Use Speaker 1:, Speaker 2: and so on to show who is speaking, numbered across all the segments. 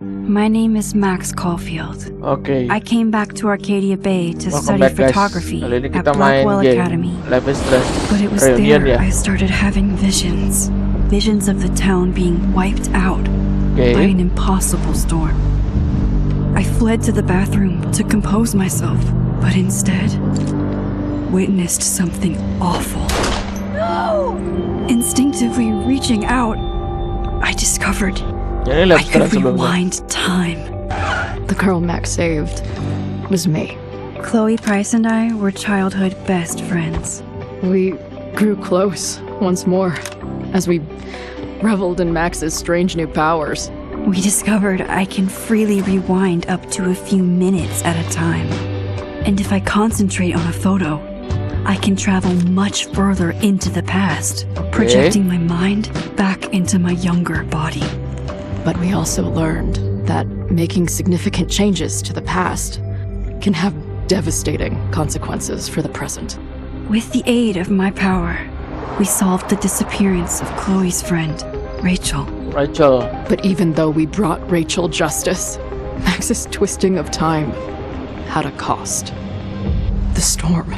Speaker 1: My name is Max Caulfield.
Speaker 2: Oke.
Speaker 1: I came back to Arcadia Bay to
Speaker 2: Welcome
Speaker 1: study
Speaker 2: back, guys.
Speaker 1: photography
Speaker 2: Kali ini
Speaker 1: at
Speaker 2: kita main
Speaker 1: Blackwell
Speaker 2: game
Speaker 1: Academy.
Speaker 2: Life is Strange
Speaker 1: But it was
Speaker 2: Reunion
Speaker 1: there
Speaker 2: ya.
Speaker 1: I started having visions. Visions of the town being wiped out
Speaker 2: Oke.
Speaker 1: by an impossible storm. I fled to the bathroom to compose myself, but instead witnessed something awful. No! Instinctively reaching out, I discovered
Speaker 2: Jadi
Speaker 1: I
Speaker 2: Life is
Speaker 1: could
Speaker 2: Strange sebelumnya.
Speaker 1: rewind time.
Speaker 3: The girl Max saved was me.
Speaker 1: Chloe Price and I were childhood best friends.
Speaker 3: We grew close once more as we reveled in Max's strange new powers.
Speaker 1: We discovered I can freely rewind up to a few minutes at a time. And if I concentrate on a photo, I can travel much further into the past, projecting my mind back into my younger body.
Speaker 3: But we also learned that making significant changes to the past can have devastating consequences for the present.
Speaker 1: With the aid of my power, we solved the disappearance of Chloe's friend, Rachel.
Speaker 2: Rachel.
Speaker 3: But even though we brought Rachel justice, Max's twisting of time had a cost. The storm.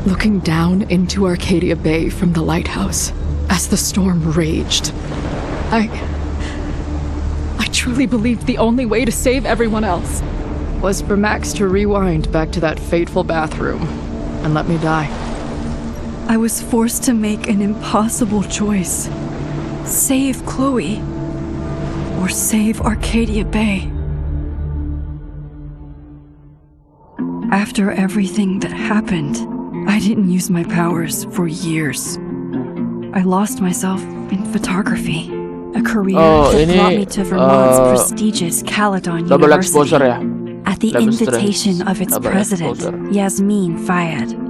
Speaker 3: Looking down into Arcadia Bay from the lighthouse as the storm raged, I truly believed the only way to save everyone else was for Max to rewind back to that fateful bathroom and let me die.
Speaker 1: I was forced to make an impossible choice. Save Chloe or save Arcadia Bay. After everything that happened, I didn't use my powers for years. I lost myself in photography, a career that brought me to Vermont's prestigious Caledon
Speaker 2: double
Speaker 1: University.
Speaker 2: exposure ya.
Speaker 1: At the
Speaker 2: Life is
Speaker 1: invitation
Speaker 2: Strange.
Speaker 1: of its
Speaker 2: Double
Speaker 1: president,
Speaker 2: exposure.
Speaker 1: Yasmin Fayed.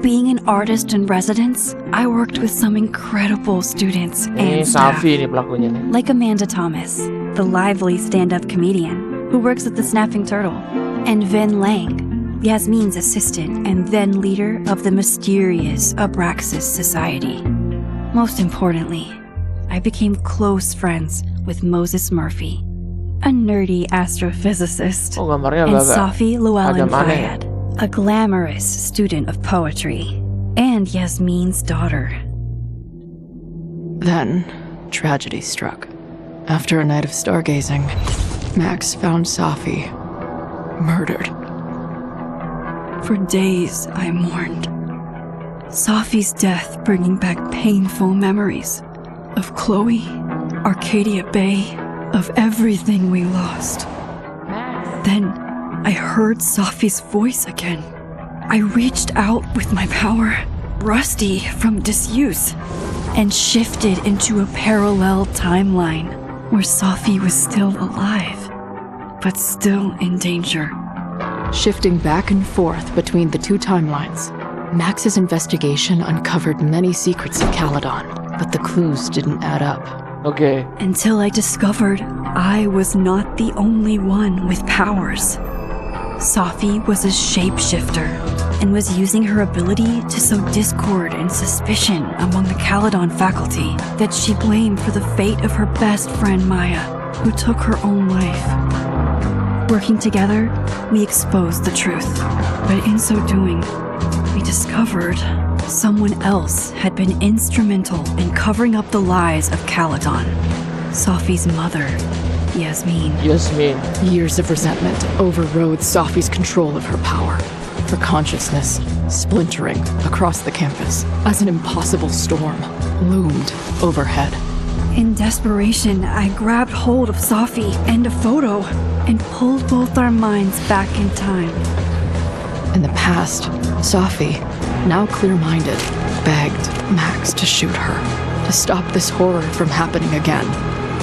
Speaker 1: Being an artist in residence, I worked with some incredible students
Speaker 2: Ini
Speaker 1: and staff,
Speaker 2: Safi nih pelakunya nih.
Speaker 1: like Amanda Thomas, the lively stand-up comedian who works at the Snapping Turtle, and Vin Lang, Yasmin's assistant and then leader of the mysterious Abraxas Society. Most importantly, I became close friends with Moses Murphy, a nerdy astrophysicist,
Speaker 2: Oh, gambarnya
Speaker 1: and
Speaker 2: agak
Speaker 1: Safi Llewellyn
Speaker 2: agak aneh ya.
Speaker 1: Fayed, a glamorous student of poetry, and Yasmin's daughter.
Speaker 3: Then, tragedy struck. After a night of stargazing, Max found Safi murdered.
Speaker 1: For days, I mourned. Safi's death bringing back painful memories of Chloe, Arcadia Bay, of everything we lost. Then, I heard Safi's voice again. I reached out with my power, rusty from disuse, and shifted into a parallel timeline where Safi was still alive, but still in danger.
Speaker 3: Shifting back and forth between the two timelines, Max's investigation uncovered many secrets of Caledon, but the clues didn't add up.
Speaker 2: Oke.
Speaker 1: Until I discovered I was not the only one with powers. Safi was a shapeshifter and was using her ability to sow discord and suspicion among the Caledon faculty that she blamed for the fate of her best friend Maya, who took her own life. Working together, we exposed the truth, but in so doing, we discovered someone else had been instrumental in covering up the lies of Caledon. Safi's mother, Yasmin.
Speaker 2: Yasmin.
Speaker 3: Years of resentment overrode Safi's control of her power. Her consciousness splintering across the campus as an impossible storm loomed overhead.
Speaker 1: In desperation, I grabbed hold of Safi and a photo and pulled both our minds back in time.
Speaker 3: In the past, Safi, now clear-minded, begged Max to shoot her, to stop this horror from happening again.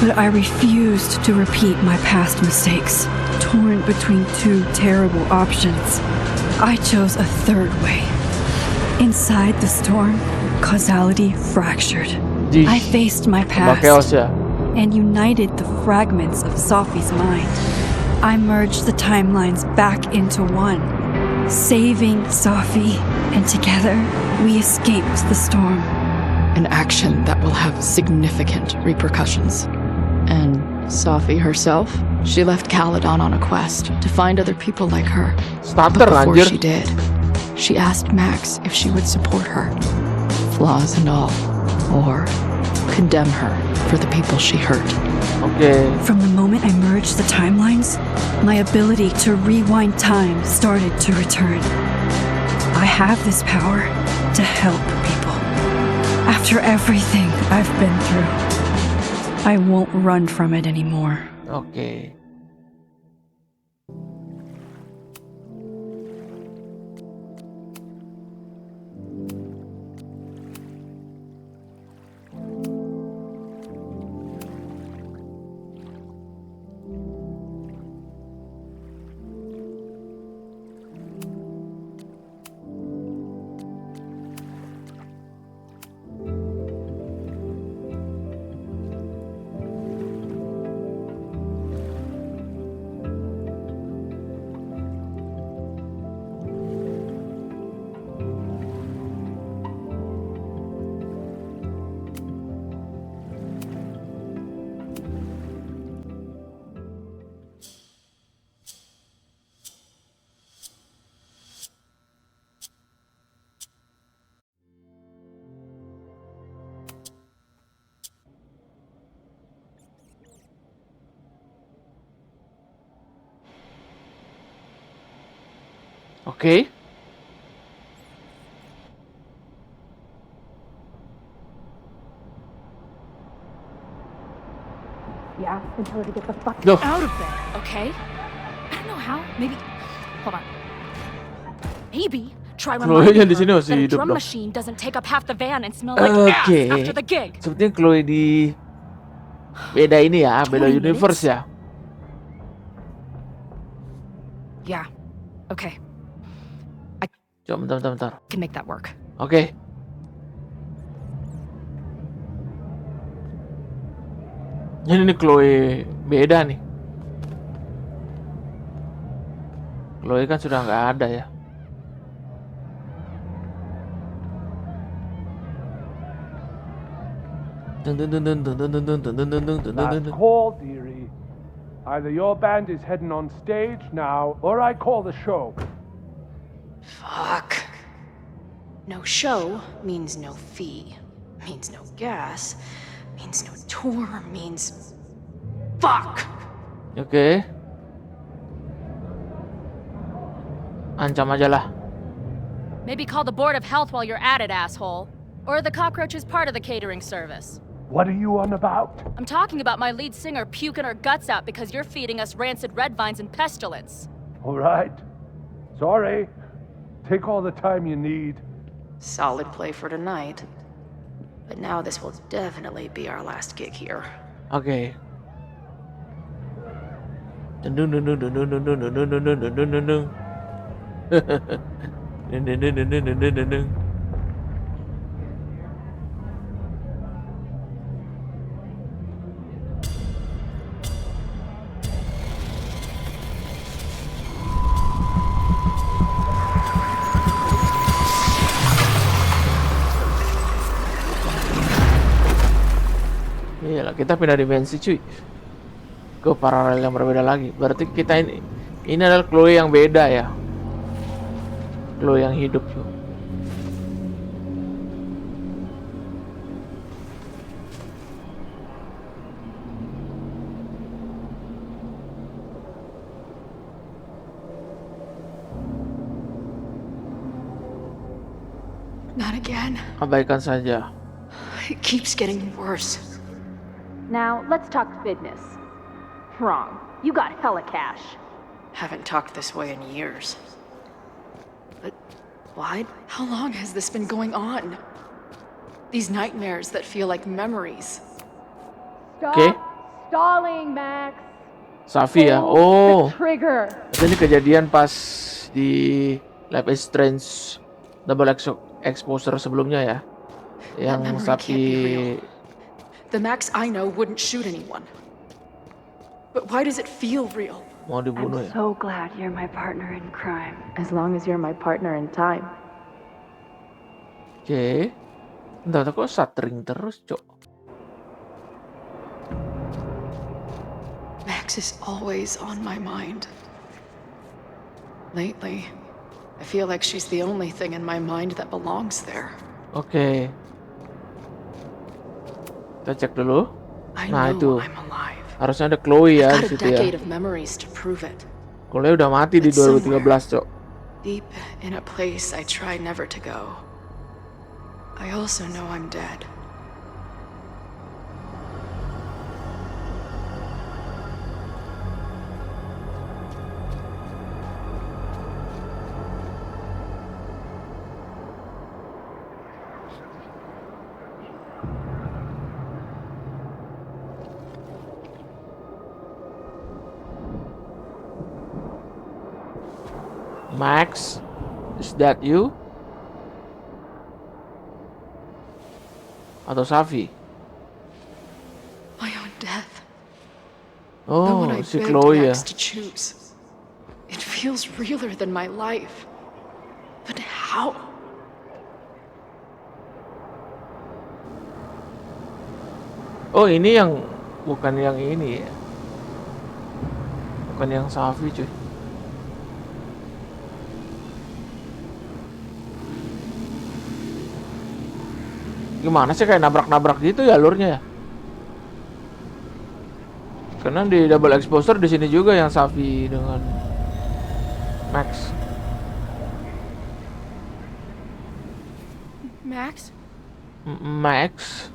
Speaker 1: But I refused to repeat my past mistakes, torn between two terrible options. I chose a third way. Inside the storm, causality fractured. I faced my
Speaker 2: Tambah chaos
Speaker 1: past
Speaker 2: ya.
Speaker 1: and united the fragments of Safi's mind. I merged the timelines back into one, saving Safi, and together we escaped the storm.
Speaker 3: An action that will have significant repercussions and Sophie herself, she left Caledon on a quest to find other people like her.
Speaker 2: Starter
Speaker 3: But before
Speaker 2: anjir.
Speaker 3: she did, she asked Max if she would support her, flaws and all, or condemn her for the people she hurt.
Speaker 2: Oke.
Speaker 1: From the moment I merged the timelines, my ability to rewind time started to return. I have this power to help people. After everything I've been through, I won't run from it anymore.
Speaker 2: Oke. Oke.
Speaker 4: Yeah, and tell her to get the fuck
Speaker 2: Loh.
Speaker 4: out of there, okay? I don't know how. Maybe. Hold on. Maybe try
Speaker 2: Chloe
Speaker 4: reminding
Speaker 2: yang di
Speaker 4: her
Speaker 2: sini
Speaker 4: that
Speaker 2: masih
Speaker 4: a
Speaker 2: hidup
Speaker 4: drum
Speaker 2: dong.
Speaker 4: machine doesn't take up half the van and smell like ass
Speaker 2: Oke.
Speaker 4: after the gig.
Speaker 2: Sepertinya Chloe di beda ini ya, beda
Speaker 4: 20
Speaker 2: universe
Speaker 4: minutes?
Speaker 2: ya.
Speaker 4: Yeah. Okay.
Speaker 2: Coba bentar.
Speaker 4: Can make that work.
Speaker 2: Oke. Ini nih Chloe beda nih. Chloe kan sudah nggak ada ya.
Speaker 5: Last call, dearie. Either your band is heading on stage now, or I call the show.
Speaker 6: Fuck. No show means no fee, means no gas, means no tour, means... Fuck!
Speaker 2: Oke. Ancam aja lah.
Speaker 4: Maybe call the Board of Health while you're at it, asshole. Or the cockroach is part of the catering service.
Speaker 5: What are you on about?
Speaker 4: I'm talking about my lead singer puking her guts out because you're feeding us rancid red vines and pestilence.
Speaker 5: All right. Sorry. Take all the time you need.
Speaker 6: Solid play for tonight. But now this will definitely be our last gig here.
Speaker 2: Oke. Iyalah, kita pindah dimensi cuy, ke paralel yang berbeda lagi. Berarti kita ini adalah Chloe yang beda ya, Chloe yang hidup cuy.
Speaker 6: Not again.
Speaker 2: Abaikan saja.
Speaker 6: It keeps getting worse.
Speaker 4: Now, let's talk business. Wrong. You got hella cash.
Speaker 6: Haven't talked this way in years. But why? How long has this been going on? These nightmares that feel like memories.
Speaker 4: Stop
Speaker 2: Oke.
Speaker 4: stalling, Max.
Speaker 2: Safi ya.
Speaker 4: Pull
Speaker 2: Oh,
Speaker 4: the trigger.
Speaker 2: ini kejadian pas di Life is Strange double exposure sebelumnya ya, yang
Speaker 6: memory
Speaker 2: Safi.
Speaker 6: can't be real. The Max I know wouldn't shoot anyone. But why does it feel real?
Speaker 2: Mau dibunuh
Speaker 1: I'm
Speaker 2: ya.
Speaker 1: so glad you're my partner in crime.
Speaker 6: As long as you're my partner in time.
Speaker 2: Oke. Bentar, kok stuttering terus, Cok?
Speaker 6: Max is always on my mind. Lately, I feel like she's the only thing in my mind that belongs there.
Speaker 2: Oke. Kita cek dulu.
Speaker 6: I
Speaker 2: Nah,
Speaker 6: know
Speaker 2: itu.
Speaker 6: I'm alive.
Speaker 2: Harusnya ada Chloe ya
Speaker 6: I've
Speaker 2: di
Speaker 6: got a
Speaker 2: situ ya.
Speaker 6: decade of memories to prove it.
Speaker 2: Chloe udah mati di
Speaker 6: But somewhere-
Speaker 2: 2013, Cok.
Speaker 6: Deep in a place I try never to go. I also know I'm dead.
Speaker 2: Max, is that you? Atau Safi?
Speaker 6: My own death. The
Speaker 2: Oh,
Speaker 6: one I
Speaker 2: si
Speaker 6: begged
Speaker 2: Chloe ya.
Speaker 6: Max to choose. It feels realer than my life. But how?
Speaker 2: Oh, ini yang bukan yang ini ya. Bukan yang Safi, cuy. Gimana sih, kayak nabrak-nabrak gitu ya alurnya ya? Karena di double exposure di sini juga yang Safi dengan Max.
Speaker 4: Max?
Speaker 2: Max.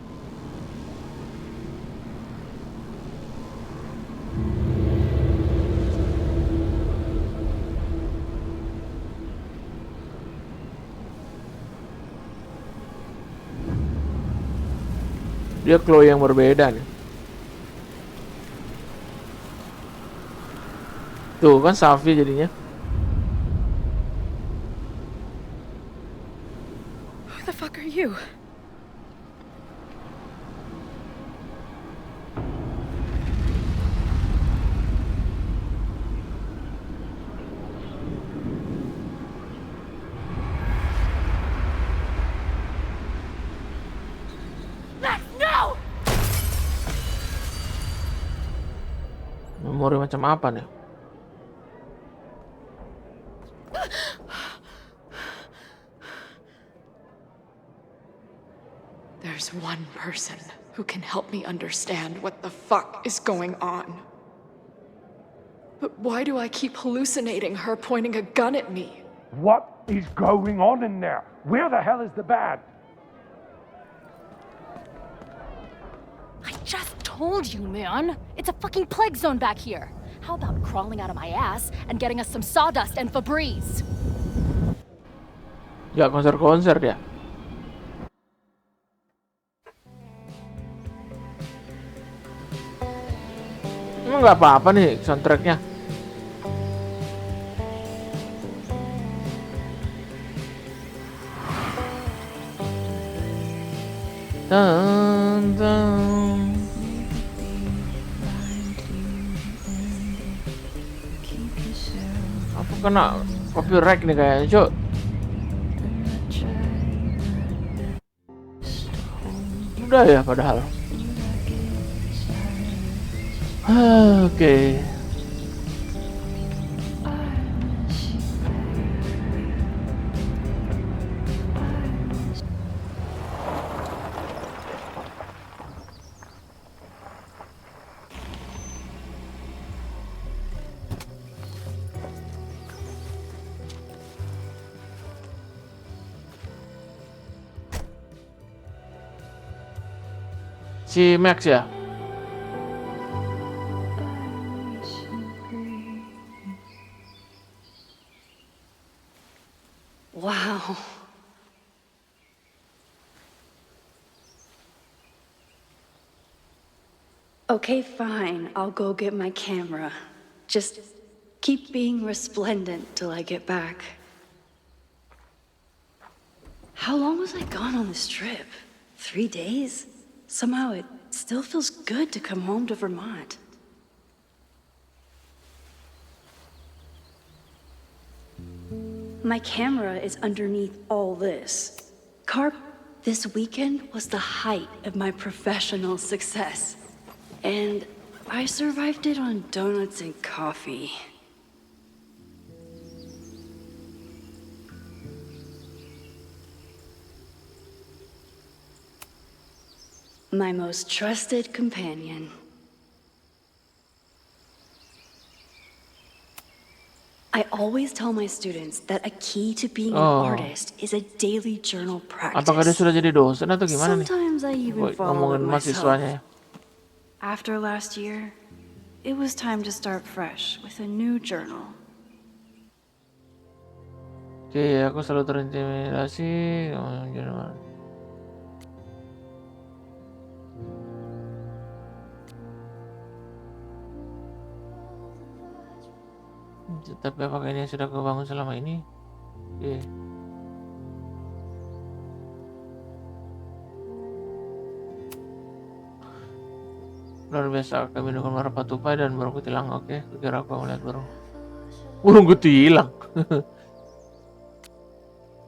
Speaker 2: Dia Chloe yang berbeda nih. Tuh kan Safi jadinya.
Speaker 4: Who the fuck are you? Max, no!
Speaker 2: Memori macam apa nih?
Speaker 6: There's one person who can help me understand what the fuck is going on. But why do I keep hallucinating her pointing a gun at me?
Speaker 5: What is going on in there? Where the hell is the bad?
Speaker 4: I just told you, man. It's a fucking plague zone back here. How about crawling out of my ass and getting us some sawdust and Febreze?
Speaker 2: Ya konser-konser dia. Emang nggak apa-apa nih soundtracknya. Dun, dun. Apa kena copyright nih kayaknya, Cok? Udah ya padahal. Oke. Si Max ya?
Speaker 1: Wow. Okay, fine. I'll go get my camera. Just keep being resplendent till I get back. How long was I gone on this trip? 3 days? Somehow it still feels good to come home to Vermont. My camera is underneath all this. Carp, this weekend was the height of my professional success. And I survived it on donuts and coffee. My most trusted companion. I always tell my students that a key to being an artist is a daily journal practice.
Speaker 2: Apakah dia sudah jadi dosen atau gimana nih?
Speaker 1: Sometimes I even follow it
Speaker 2: Ngomongin
Speaker 1: myself.
Speaker 2: mahasiswanya ya.
Speaker 1: After last year, it was time to start fresh with a new journal.
Speaker 2: Oke, aku selalu terintimidasi. Tapi apakah ini yang sudah kau bangun selama ini? Oke. Luar biasa, kami minum beberapa tupai dan burung kutilang. Oke, kira aku melihat burung kutilang.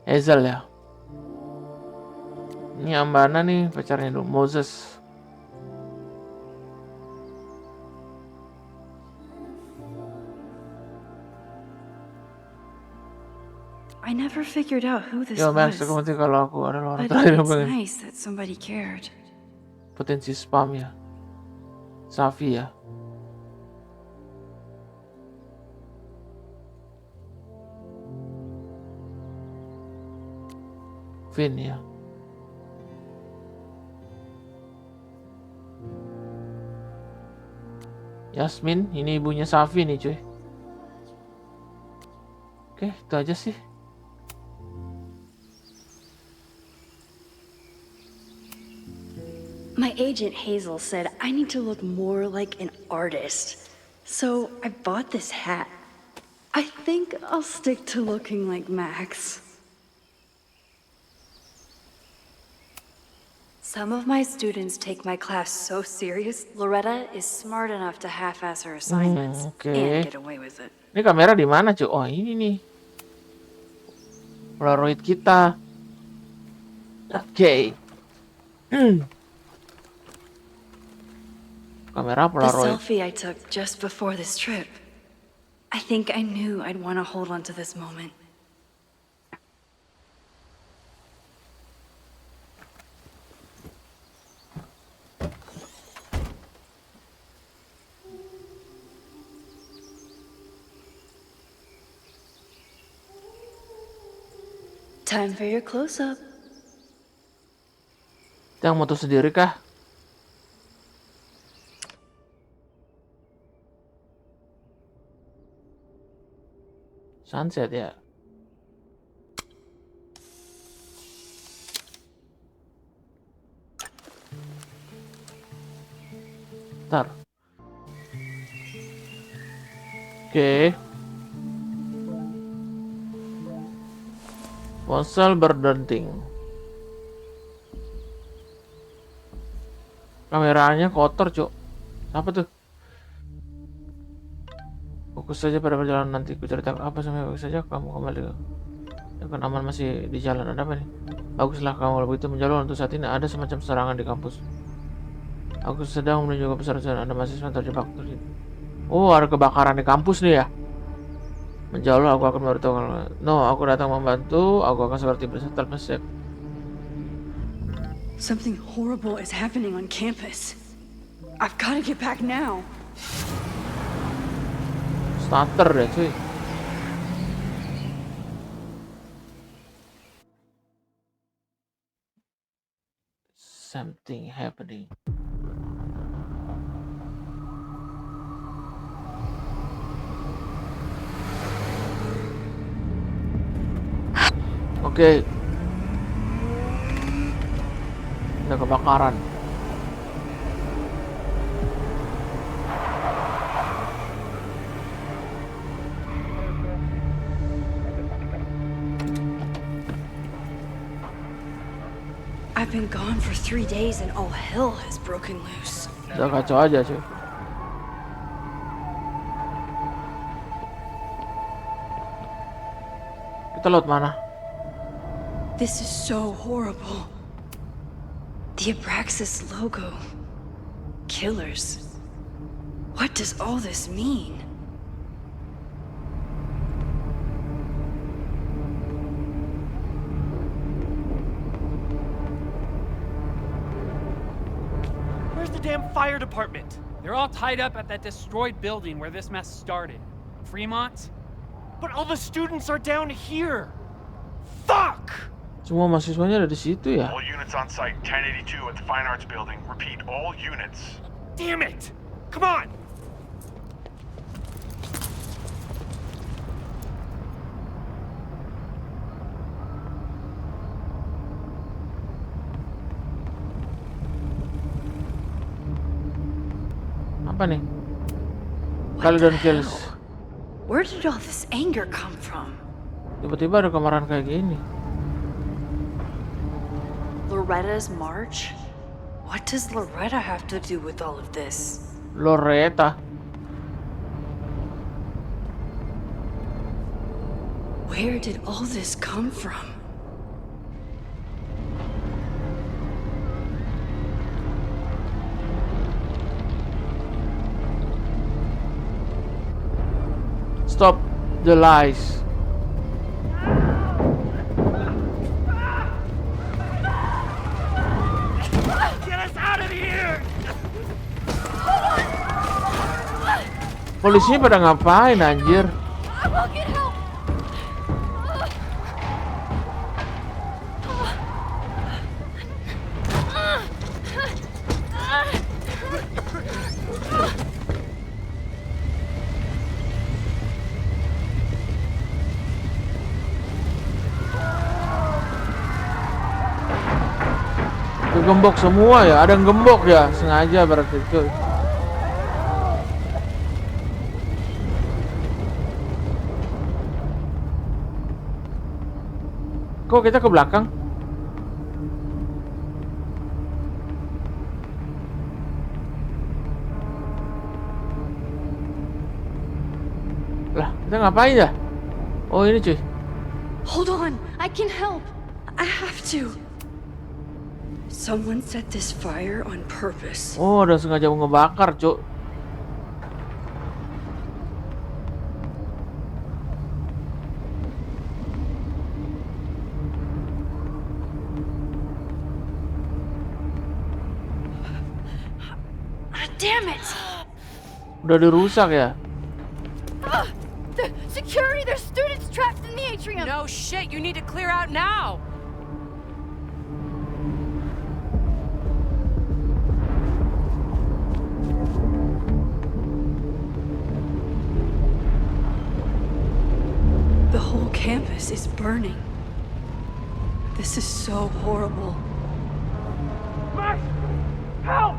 Speaker 2: Hazel ya. Ini Ambana nih pacarnya dulu, Moses.
Speaker 1: I never figured out who this
Speaker 2: Ya, Max,
Speaker 1: was.
Speaker 2: aku ngerti kalau aku adalah orang
Speaker 1: But
Speaker 2: terakhir yang
Speaker 1: it's
Speaker 2: pengen.
Speaker 1: nice that somebody cared.
Speaker 2: Potensi spam ya. Safi ya. Vin ya. Yasmin, ini ibunya Safi nih cuy. Oke, itu aja sih.
Speaker 1: My agent Hazel said I need to look more like an artist. So I bought this hat. I think I'll stick to looking like Max. Some of my students take my class so serious, Loretta is smart enough to half-ass her assignments
Speaker 2: Oke.
Speaker 1: and get away with it.
Speaker 2: Ini kamera di mana cuy? Oh, ini nih. Polaroid kita. Oke. Kamera
Speaker 1: The
Speaker 2: Polaroid.
Speaker 1: selfie I took just before this trip. I think I knew I'd want to hold on to this moment. Time for your close-up.
Speaker 2: Yang moto sendiri kah? Sunset ya. Ntar. Oke. Ponsel berdenting. Kameranya kotor, Cuk. Apa tuh? Fokus saja pada perjalanan nanti. Ku ceritakan apa sampai fokus saja kamu kembali. Ya kan aman masih di jalan. Ada apa nih? Baguslah kamu begitu menjalur untuk saat ini ada semacam serangan di kampus. Aku sedang menuju ke pesantren. Ada mahasiswa terjebak. Oh, ada kebakaran di kampus nih ya. Menjalur aku akan memberitahu. No, aku datang membantu. Aku akan seperti bersetel pesek.
Speaker 1: Something horrible is happening on campus. I've got to get back now.
Speaker 2: Starter deh cuy. Something happening. Oke. Ada kebakaran.
Speaker 1: I've been gone for 3 days and all hell has broken loose.
Speaker 2: Udah kacau aja cuy. Kita lewat mana?
Speaker 1: This is so horrible. The Abraxas logo. Killers. What does all this mean?
Speaker 7: Where's the damn fire department? They're all tied up at that destroyed building where this mess started. Fremont? But all the students are down here! Fuck!
Speaker 2: Semua mahasiswanya ada di situ ya?
Speaker 8: All units on site, 1082 at the Fine Arts Building. Repeat, all units.
Speaker 7: Damn it! Come on!
Speaker 2: Apa nih?
Speaker 1: What
Speaker 2: Kalian
Speaker 1: the
Speaker 2: kills.
Speaker 1: hell? Where did all this anger come from?
Speaker 2: Tiba-tiba ada kemarahan kayak gini.
Speaker 1: Loretta's march? What does Loretta have to do with all of this?
Speaker 2: Loretta.
Speaker 1: Where did all this come from?
Speaker 2: Stop the lies.
Speaker 7: Get us out of here!
Speaker 2: Polisinya pada ngapain anjir?
Speaker 4: I will get help!
Speaker 2: Kegembok semua ya, ada yang gembok ya, sengaja berarti cuy. Kok kita ke belakang? Lah, kita ngapain ya? Oh ini cuy.
Speaker 1: Hold on, I can help. I have to. Someone set this fire on purpose.
Speaker 2: Oh, udah sengaja mau ngebakar cuy.
Speaker 1: Damn it!
Speaker 2: Udah dirusak ya?
Speaker 4: The security, there's students trapped in the atrium!
Speaker 9: No shit, you need to clear out now!
Speaker 1: The whole campus is burning. This is so horrible.
Speaker 5: Max! Help!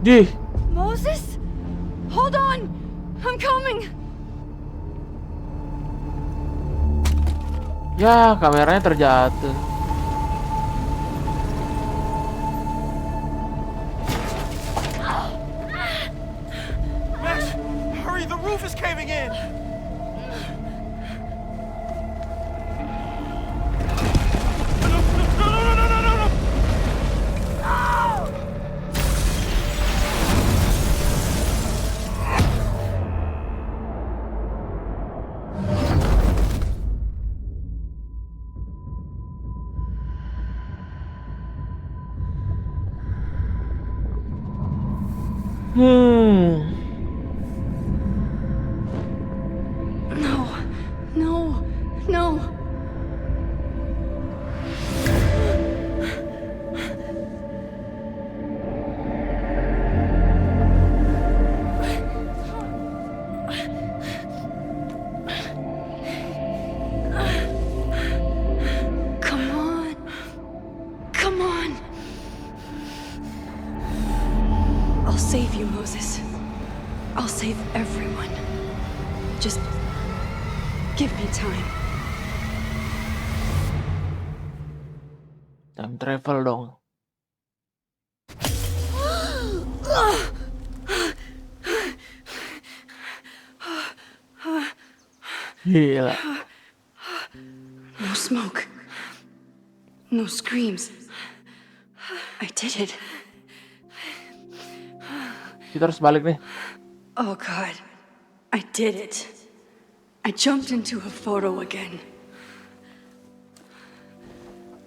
Speaker 2: Dih,
Speaker 4: Moses? Hold on! I'm coming!
Speaker 2: ya kameranya terjatuh.
Speaker 7: Max, hurry, the roof is caving in! No!
Speaker 1: No, no, no. Come on. Come on. I'll save you, Moses. I'll save everyone. Just give me time.
Speaker 2: Time travel dong. Gila.
Speaker 1: No smoke. No screams. I did it.
Speaker 2: Kita harus balik nih.
Speaker 1: Oh God, I did it. I jumped into a photo again.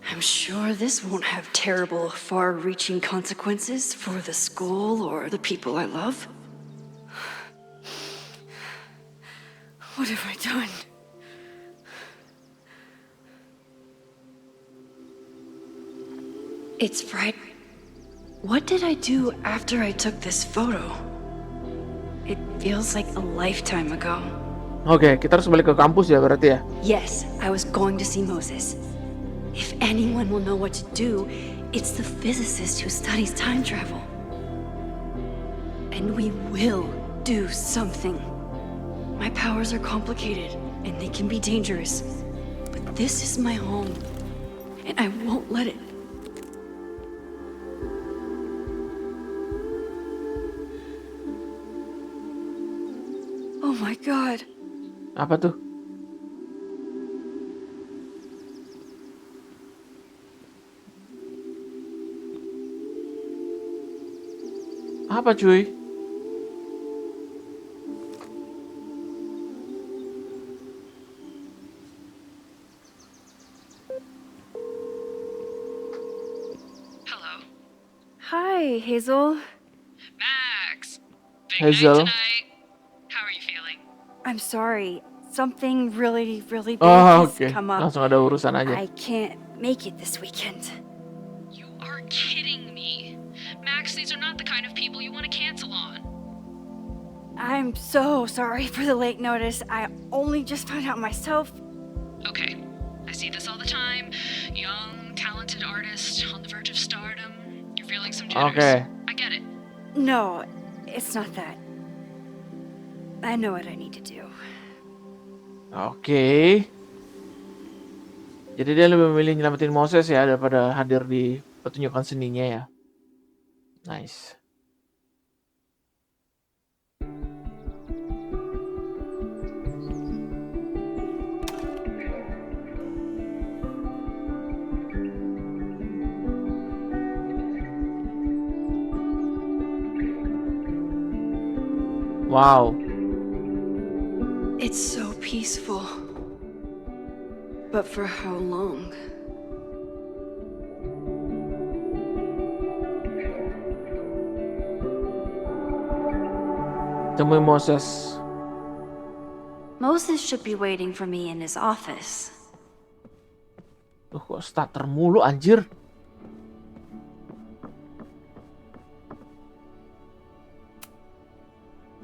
Speaker 1: I'm sure this won't have terrible, far-reaching consequences for the school or the people I love. What have I done? It's Friday. What did I do after I took this photo? It feels like a lifetime ago.
Speaker 2: Oke, kita harus balik ke kampus ya berarti ya.
Speaker 1: Yes, I was going to see Moses. If anyone will know what to do, it's the physicist who studies time travel. And we will do something. My powers are complicated, and they can be dangerous. But this is my home, and I won't let it. Oh my God.
Speaker 2: Apa tuh? Apa cuy?
Speaker 10: Hello.
Speaker 1: Hi, Hazel.
Speaker 10: Max. Big
Speaker 2: Hazel.
Speaker 10: night tonight. How are you feeling?
Speaker 1: I'm sorry. Something really big
Speaker 2: Oh,
Speaker 1: has
Speaker 2: oke.
Speaker 1: come up.
Speaker 2: Langsung ada urusan aja.
Speaker 1: I can't make it this weekend.
Speaker 10: You are kidding me. Max, these are not the kind of people you want to cancel on.
Speaker 1: I'm so sorry for the late notice. I only just found out myself.
Speaker 10: Okay. I see this all the time. Young, talented artist on the verge of stardom. You're feeling some jitters.
Speaker 2: Oke.
Speaker 10: I get it.
Speaker 1: No, it's not that. I know what I need to do.
Speaker 2: Oke. Jadi dia lebih memilih nyelamatin Moses ya daripada hadir di pertunjukan seninya ya. Nice. Wow.
Speaker 1: It's so peaceful. But for how long?
Speaker 2: Temui Moses.
Speaker 1: Moses should be waiting for me in his office.
Speaker 2: Tuh kok starter mulu anjir.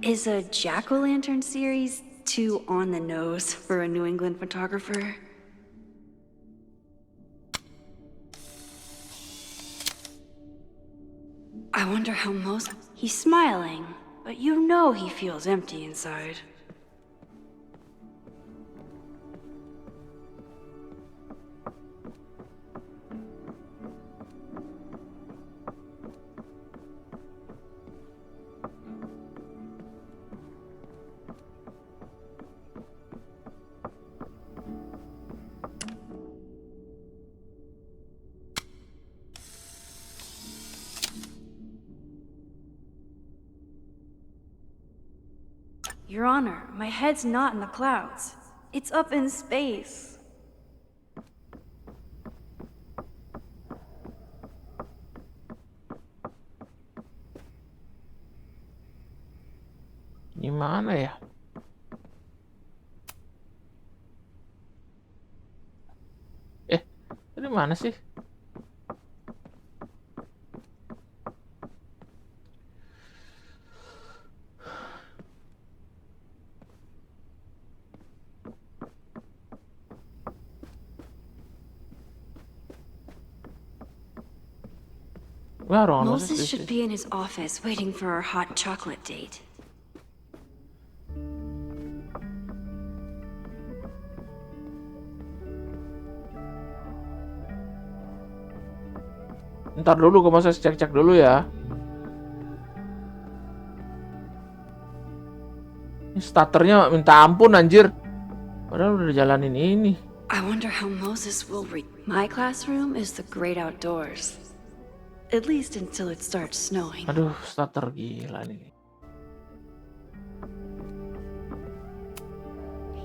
Speaker 1: Is a jack-o'-lantern series too on the nose for a New England photographer? I wonder how Moses... He's smiling, but you know he feels empty inside. Your Honor, my head's not in the clouds. It's up in space.
Speaker 2: Gimana ya? Dari mana sih?
Speaker 1: Moses should be in his office waiting for our hot chocolate date.
Speaker 2: Ntar dulu gue Moses cek-cek dulu ya. Ini starternya minta ampun anjir. Padahal udah jalanin ini.
Speaker 1: I wonder how Moses will read. My classroom is the great outdoors. At least until it starts snowing.
Speaker 2: Aduh, starter gila nih.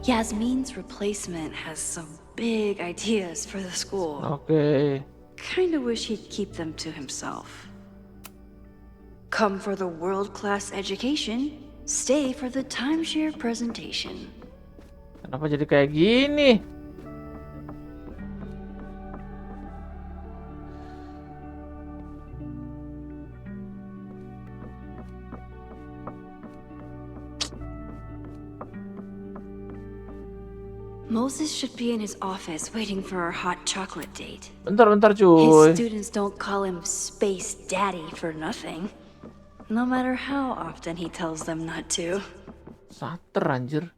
Speaker 1: Yasmin's replacement has some big ideas for the school.
Speaker 2: Oke.
Speaker 1: Kinda wish he'd keep them to himself. Come for the world-class education, stay for the timeshare presentation.
Speaker 2: Kenapa jadi kayak gini?
Speaker 1: Moses should be in his office waiting for our hot chocolate date.
Speaker 2: Bentar
Speaker 1: His
Speaker 2: cuy.
Speaker 1: students don't call him Space Daddy for nothing. No matter how often he tells them not to.
Speaker 2: Starter anjir.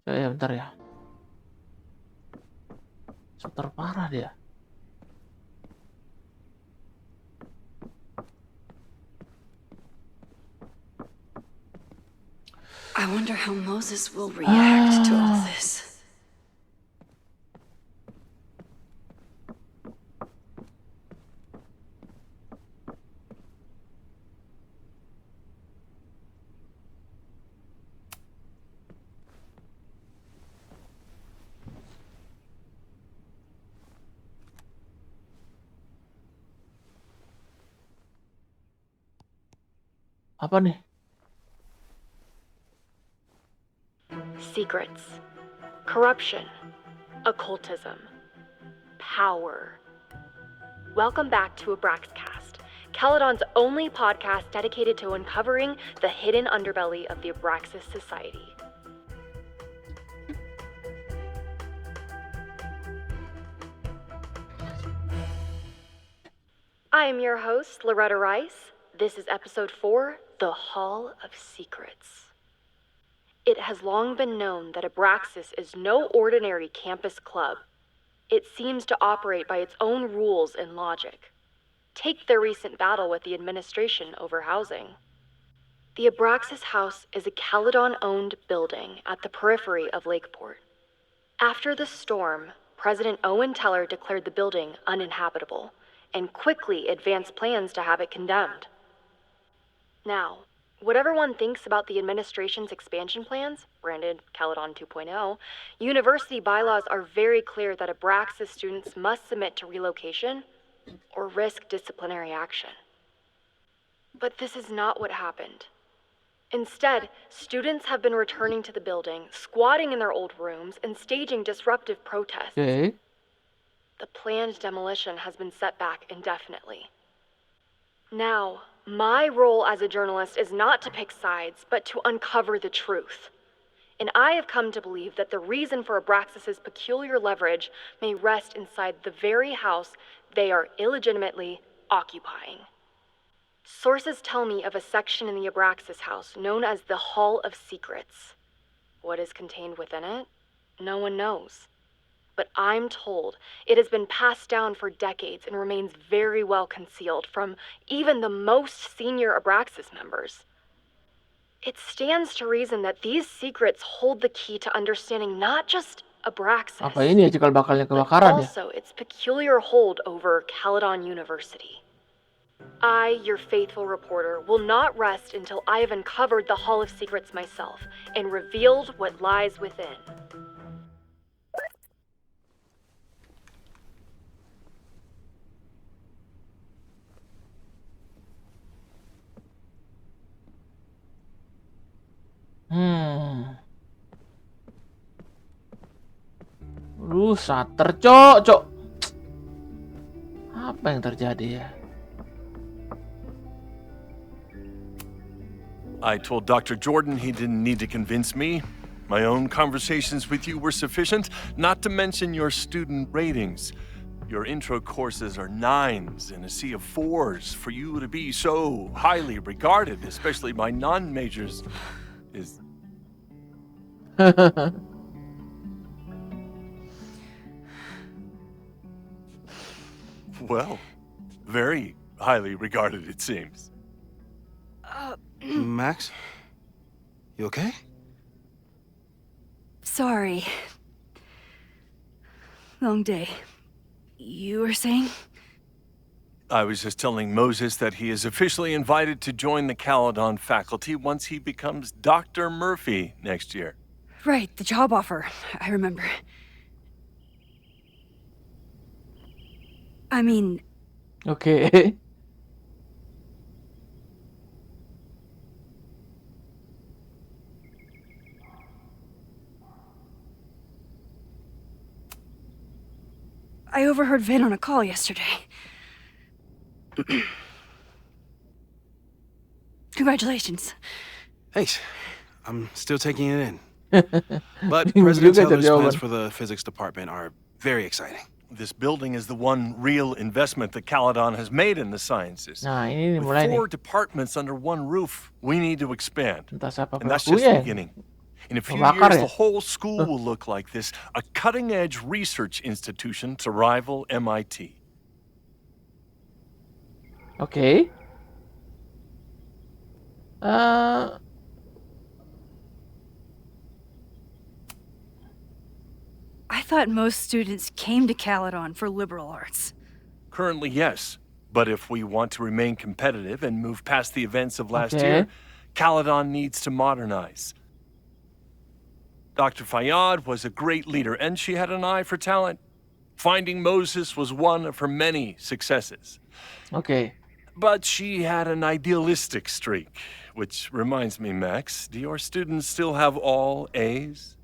Speaker 2: Ya bentar ya. Starter parah dia.
Speaker 1: I wonder how Moses will react to all this.
Speaker 2: Apa nih?
Speaker 4: Secrets, corruption, occultism, power. Welcome back to Abraxcast, Caledon's only podcast dedicated to uncovering the hidden underbelly of the Abraxas Society. I am your host, Loretta Rice. This is episode 4, The Hall of Secrets. It has long been known that Abraxas is no ordinary campus club. It seems to operate by its own rules and logic. Take their recent battle with the administration over housing. The Abraxas House is a Caledon-owned building at the periphery of Lakeport. After the storm, President Owen Teller declared the building uninhabitable and quickly advanced plans to have it condemned. Now, whatever one thinks about the administration's expansion plans, branded Caledon 2.0, university bylaws are very clear that Abraxas students must submit to relocation or risk disciplinary action. But this is not what happened. Instead, students have been returning to the building, squatting in their old rooms, and staging disruptive protests.
Speaker 2: Oke.
Speaker 4: The planned demolition has been set back indefinitely. Now, my role as a journalist is not to pick sides, but to uncover the truth. And I have come to believe that the reason for Abraxas's peculiar leverage may rest inside the very house they are illegitimately occupying. Sources tell me of a section in the Abraxas house known as the Hall of Secrets. What is contained within it? No one knows. But I'm told it has been passed down for decades and remains very well concealed from even the most senior Abraxas members. It stands to reason that these secrets hold the key to understanding not just Abraxas,
Speaker 2: Apa ini ya cikal bakalnya
Speaker 4: but
Speaker 2: kebakaran ya?
Speaker 4: also its peculiar hold over Caledon University. I, your faithful reporter, will not rest until I have uncovered the Hall of Secrets myself and revealed what lies within.
Speaker 2: Sater, cok. Apa yang terjadi ya?
Speaker 11: I told Dr. Jordan he didn't need to convince me. My own conversations with you were sufficient, not to mention your student ratings. Your intro courses are 9s in a sea of 4s. For you to be so highly regarded, especially by non-majors, is... Well, very highly regarded, it seems.
Speaker 12: Max? You okay?
Speaker 1: Sorry. Long day. You were saying?
Speaker 11: I was just telling Moses that he is officially invited to join the Caledon faculty once he becomes Dr. Murphy next year.
Speaker 1: Right, the job offer. I remember. I mean,
Speaker 2: Oke.
Speaker 1: I overheard Vin on a call yesterday. Congratulations.
Speaker 12: Thanks. I'm still taking it in. But
Speaker 2: Bingung
Speaker 12: President
Speaker 2: juga tuh
Speaker 12: Teller's plans
Speaker 2: jawaban.
Speaker 12: for the physics department are very exciting.
Speaker 11: This building is the one real investment that Caledon has made in the sciences.
Speaker 2: Nah, ini nih
Speaker 11: With
Speaker 2: mulai nih.
Speaker 11: 4 departments under one roof, we need to expand.
Speaker 2: Entah siapa
Speaker 11: And that's just the
Speaker 2: pelakunya.
Speaker 11: beginning. In a few
Speaker 2: Bakar
Speaker 11: years,
Speaker 2: ya?
Speaker 11: the whole school will look like this, a cutting-edge research institution to rival MIT.
Speaker 2: Oke.
Speaker 1: I thought most students came to Caledon for liberal arts.
Speaker 11: Currently, yes. But if we want to remain competitive and move past the events of last
Speaker 2: Okay.
Speaker 11: year, Caledon needs to modernize. Dr. Fayyad was a great leader, and she had an eye for talent. Finding Moses was one of her many successes.
Speaker 2: Oke.
Speaker 11: But she had an idealistic streak, which reminds me, Max, do your students still have all A's?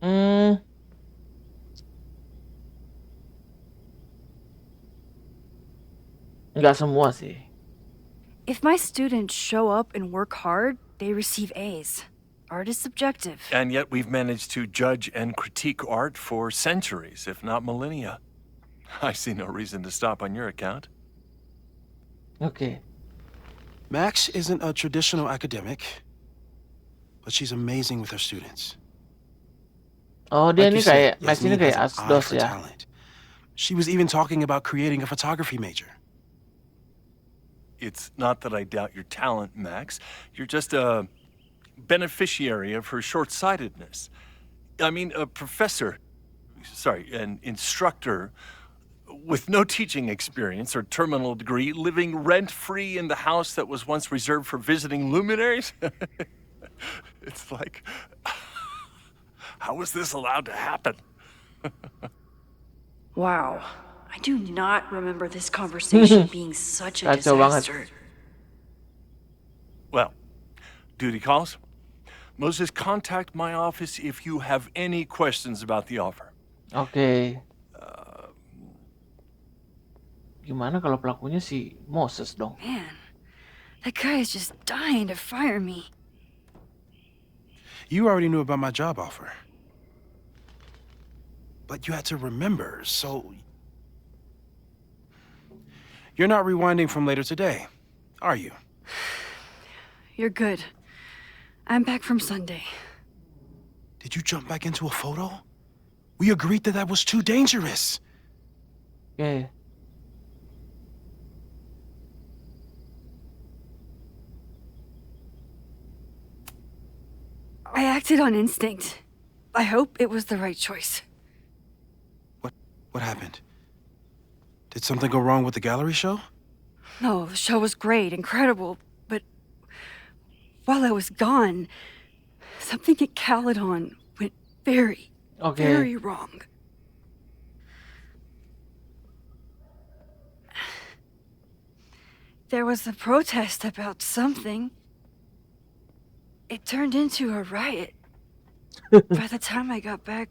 Speaker 2: Nggak semua sih.
Speaker 1: If my students show up and work hard, they receive A's. Art is subjective.
Speaker 11: And yet we've managed to judge and critique art for centuries, if not millennia. I see no reason to stop on your account.
Speaker 2: Oke.
Speaker 12: Max isn't a traditional academic, but she's amazing with her students.
Speaker 2: Oh, dia
Speaker 12: Like
Speaker 2: ini
Speaker 12: you said,
Speaker 2: kayak Max ini
Speaker 12: Yasmin
Speaker 2: kayak
Speaker 12: has an eye
Speaker 2: asdos
Speaker 12: for
Speaker 2: ya.
Speaker 12: talent. She was even talking about creating a photography major.
Speaker 11: It's not that I doubt your talent, Max. You're just a beneficiary of her short-sightedness. I mean, a professor, an instructor with no teaching experience or terminal degree, living rent-free in the house that was once reserved for visiting luminaries? It's like, how was this allowed to happen?
Speaker 1: Wow. I do not remember this conversation being such a
Speaker 2: Kacau banget.
Speaker 1: disaster.
Speaker 11: Well, duty calls. Moses, contact my office if you have any questions about the offer.
Speaker 2: Oke. Gimana kalau pelakunya si Moses dong?
Speaker 1: Man, that guy is just dying to fire me.
Speaker 12: You already knew about my job offer. But you had to remember, so... You're not rewinding from later today, are you?
Speaker 1: You're good. I'm back from Sunday.
Speaker 12: Did you jump back into a photo? We agreed that that was too dangerous.
Speaker 2: Oke.
Speaker 1: I acted on instinct. I hope it was the right choice.
Speaker 12: What happened? Did something go wrong with the gallery show?
Speaker 1: No, the show was great, incredible, but while I was gone, something at Caledon went very, very wrong. There was a protest about something. It turned into a riot. By the time I got back,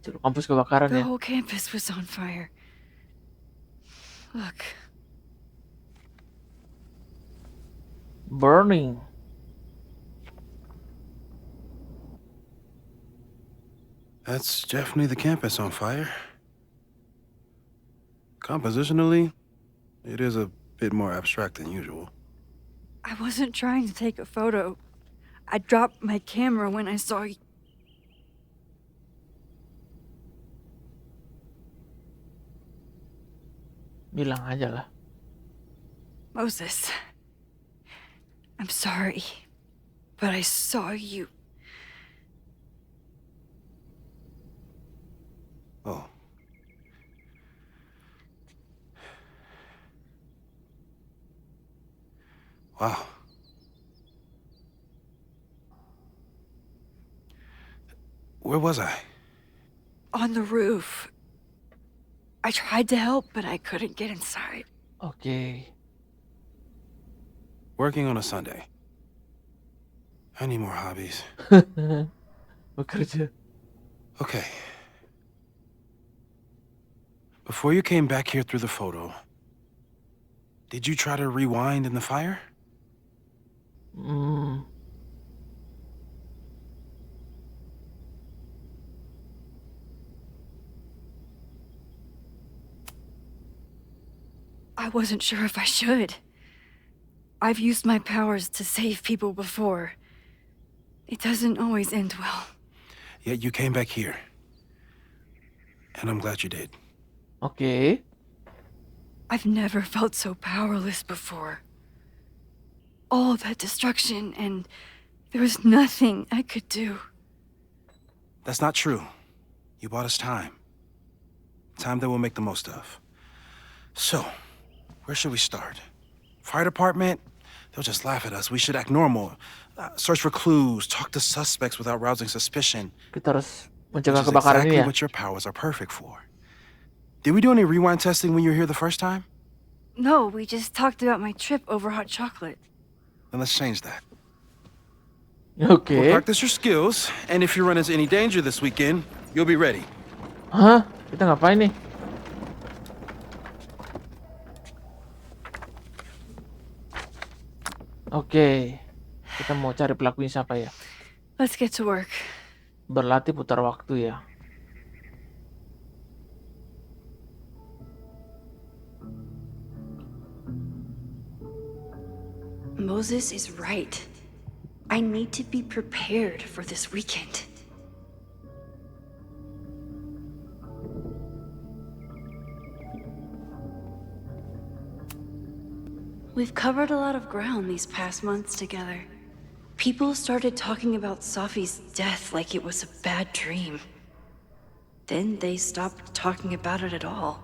Speaker 2: Kampus kebakaran
Speaker 1: the
Speaker 2: ya.
Speaker 1: whole campus was on fire. Look,
Speaker 2: Burning.
Speaker 12: That's definitely the campus on fire. Compositionally, it is a bit more abstract than usual.
Speaker 1: I wasn't trying to take a photo. I dropped my camera when I saw you.
Speaker 2: Bilang aja lah.
Speaker 1: Moses, I'm sorry, but I saw you.
Speaker 12: Oh. Wow. Where was I?
Speaker 1: On the roof. I tried to help, but I couldn't get inside.
Speaker 2: Oke.
Speaker 12: Working on a Sunday. I need more hobbies.
Speaker 2: Bekerja.
Speaker 12: Okay. Before you came back here through the photo, did you try to rewind in the fire?
Speaker 1: I wasn't sure if I should. I've used my powers to save people before. It doesn't always end well.
Speaker 12: Yet you came back here. And I'm glad you did.
Speaker 2: Oke.
Speaker 1: I've never felt so powerless before. All that destruction, and there was nothing I could do.
Speaker 12: That's not true. You bought us time. Time that we'll make the most of. So, where should we start? Fire department? They'll just laugh at us. We should act normal. Search for clues, talk to suspects without rousing suspicion.
Speaker 2: Kita harus
Speaker 12: Which
Speaker 2: mencegah
Speaker 12: is
Speaker 2: kebakaran
Speaker 12: exactly
Speaker 2: ini ya.
Speaker 12: what your powers are perfect for. Did we do any rewind testing when you were here the first time?
Speaker 1: No, we just talked about my trip over hot chocolate.
Speaker 12: Then let's change that.
Speaker 2: Oke.
Speaker 12: We'll practice your skills, and if you run into any danger this weekend, you'll be ready.
Speaker 2: Hah? Kita ngapain nih? Oke. Kita mau cari pelakunya siapa ya?
Speaker 1: Let's get to work.
Speaker 2: Berlatih putar waktu ya.
Speaker 1: Moses is right. I need to be prepared for this weekend. We've covered a lot of ground these past months together. People started talking about Safi's death like it was a bad dream. Then they stopped talking about it at all.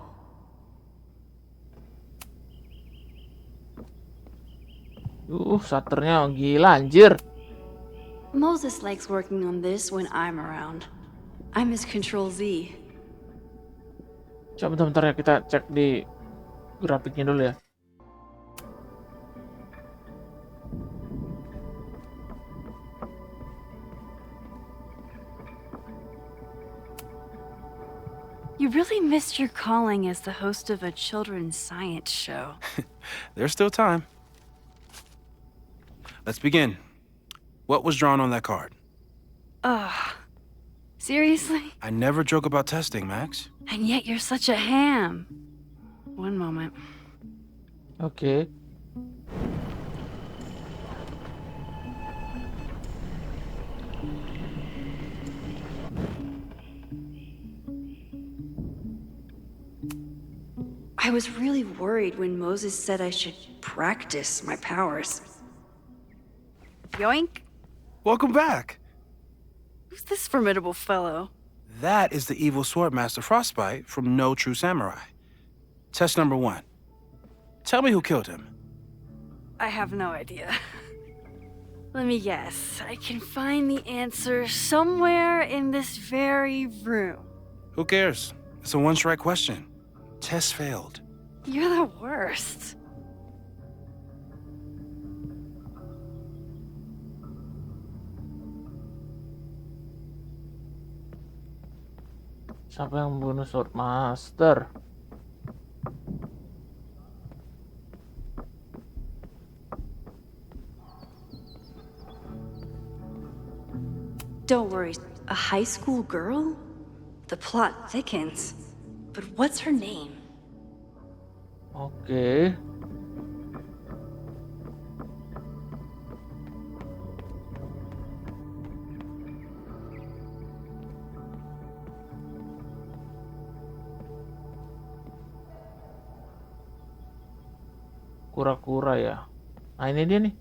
Speaker 2: Shutternya gila anjir.
Speaker 1: Moses likes working on this when I'm around. I'm his Control Z.
Speaker 2: Coba bentar ya, kita cek di grafiknya dulu ya.
Speaker 1: You really missed your calling as the host of a children's science show.
Speaker 12: There's still time. Let's begin. What was drawn on that card?
Speaker 1: Seriously?
Speaker 12: I never joke about testing, Max.
Speaker 1: And yet you're such a ham. One moment.
Speaker 2: Oke.
Speaker 1: I was really worried when Moses said I should practice my powers. Yoink!
Speaker 12: Welcome back.
Speaker 1: Who's this formidable fellow?
Speaker 12: That is the evil sword master Frostbite from No True Samurai. Test number 1. Tell me who killed him.
Speaker 1: I have no idea. Let me guess. I can find the answer somewhere in this very room.
Speaker 12: Who cares? It's a one-strike question. Test failed.
Speaker 1: You're the worst.
Speaker 2: Siapa yang membunuh Sword Master?
Speaker 1: Don't worry. A high school girl? The plot thickens. But what's her name?
Speaker 2: Oke. Kura-kura ya. Nah ini dia nih.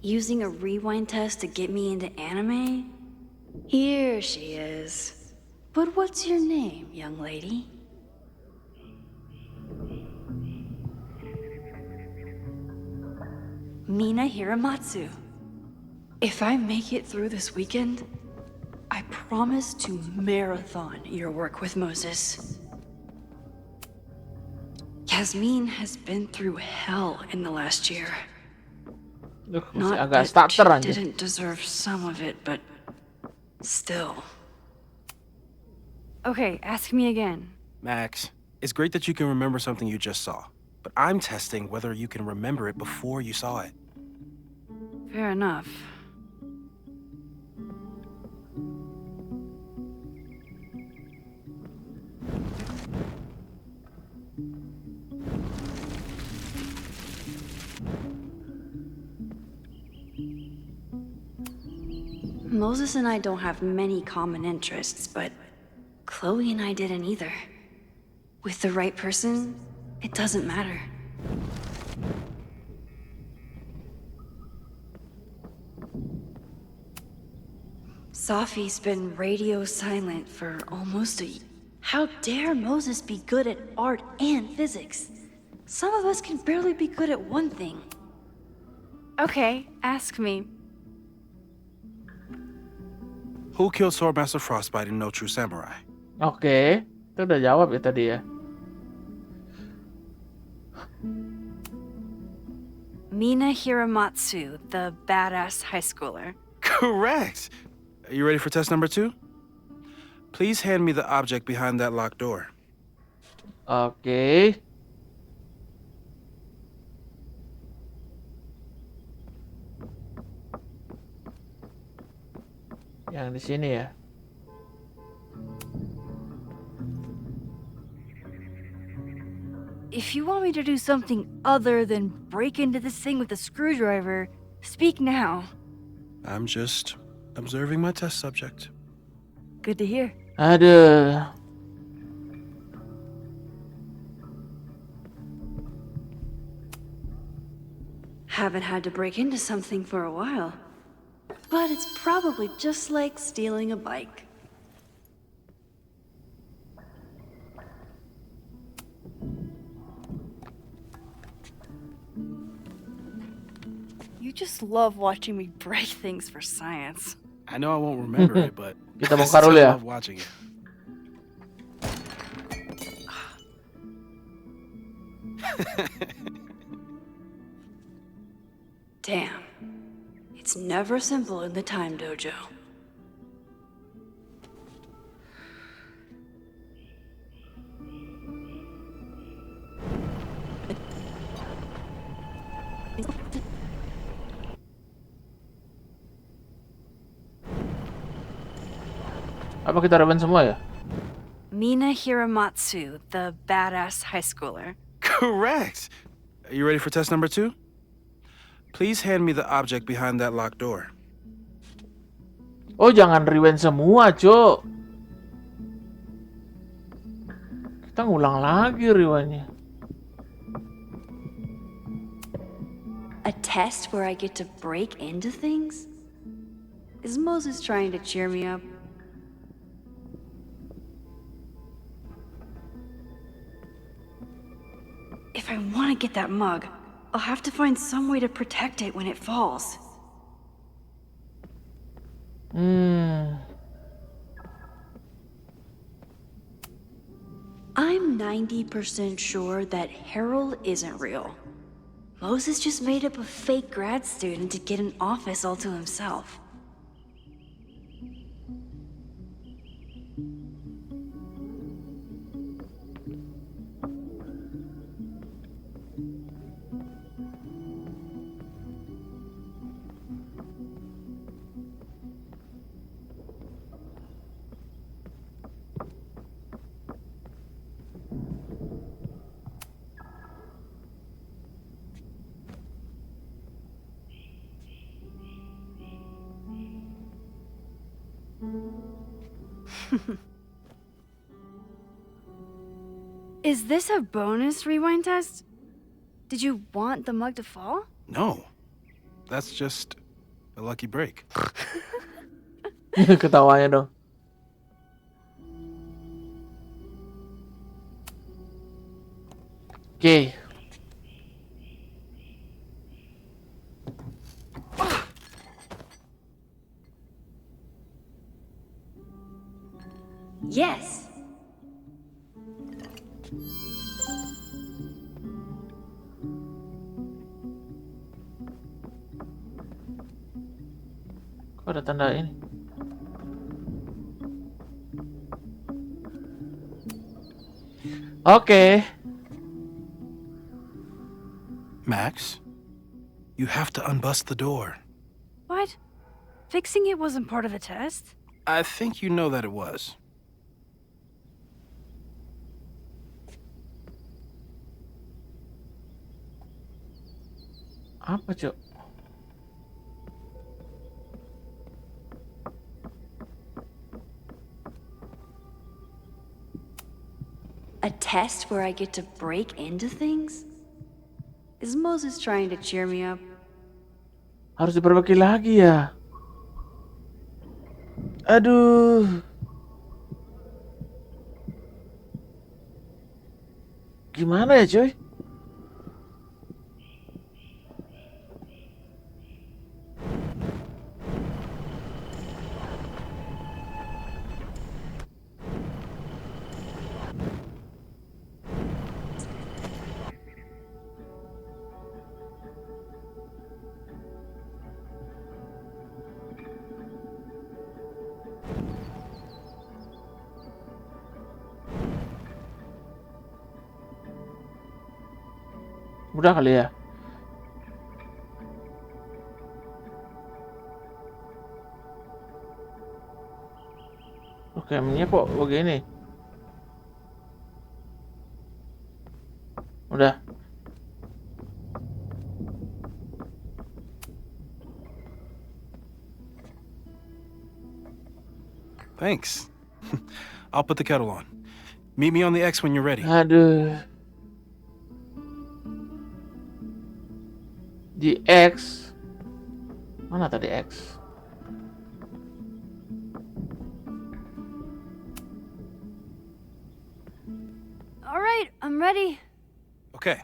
Speaker 1: Using a rewind test to get me into anime? Here she is. But what's your name, young lady? Mina Hiramatsu. If I make it through this weekend, I promise to marathon your work with Moses. Yasmin has been through hell in the last year.
Speaker 2: Masih
Speaker 1: Not
Speaker 2: agak
Speaker 1: that
Speaker 2: starter
Speaker 1: she
Speaker 2: anjir.
Speaker 1: didn't deserve some of it, but still. Okay, ask me again.
Speaker 12: Max, it's great that you can remember something you just saw, but I'm testing whether you can remember it before you saw it.
Speaker 1: Fair enough. Moses and I don't have many common interests, but Chloe and I didn't either. With the right person, it doesn't matter. Safi's been radio silent for almost a year. How dare Moses be good at art and physics? Some of us can barely be good at one thing. Okay, ask me.
Speaker 12: Who killed Swordmaster Frostbite in No True Samurai?
Speaker 2: Oke, itu udah jawab ya tadi ya.
Speaker 1: Mina Hiramatsu, the badass high schooler.
Speaker 12: Correct! Are you ready for test number 2? Please hand me the object behind that locked door.
Speaker 2: Oke. Yang di sini ya.
Speaker 1: If you want me to do something other than break into this thing with a screwdriver, speak now.
Speaker 12: I'm just observing my test subject.
Speaker 1: Good to hear.
Speaker 2: Aduh.
Speaker 1: Haven't had to break into something for a while. But it's probably just like stealing a bike. You just love watching me break things for science.
Speaker 12: I know I won't remember it, but
Speaker 2: Kita
Speaker 12: I
Speaker 2: bongkar
Speaker 12: still
Speaker 2: dulu ya.
Speaker 12: love watching it.
Speaker 1: Damn. It's never simple in the time dojo.
Speaker 2: Apa kita reban semua ya?
Speaker 1: Mina Hiramatsu, the badass high schooler.
Speaker 12: Correct! Are you ready for test number 2? Please hand me the object behind that locked door.
Speaker 2: Oh, jangan rewind semua, Cok. Kita ngulang lagi rewindnya.
Speaker 1: A test where I get to break into things? Is Moses trying to cheer me up? If I want to get that mug, I'll have to find some way to protect it when it falls. I'm 90% sure that Harold isn't real. Moses just made up a fake grad student to get an office all to himself. Is this a bonus rewind test? Did you want the mug to fall?
Speaker 12: No. That's just a lucky break.
Speaker 2: Ketawanya dong. Oke.
Speaker 1: Yes.
Speaker 2: Kok ada tanda ini? Oke.
Speaker 12: Max, you have to unbust the door.
Speaker 9: What? Fixing it wasn't part of the test?
Speaker 12: I think you know that it was.
Speaker 2: Apa, Cok?
Speaker 1: A test where I get to break into things? Is Moses trying to cheer me up?
Speaker 2: Harus diperbaiki lagi ya. Aduh. Gimana ya, cuy? Udah kali ya. Oke, minyak kok begini. Udah.
Speaker 12: Thanks. I'll put the kettle on. Meet me on the X when you're ready.
Speaker 2: Aduh. Di X. Mana tadi X?
Speaker 9: All right, I'm ready.
Speaker 12: Okay.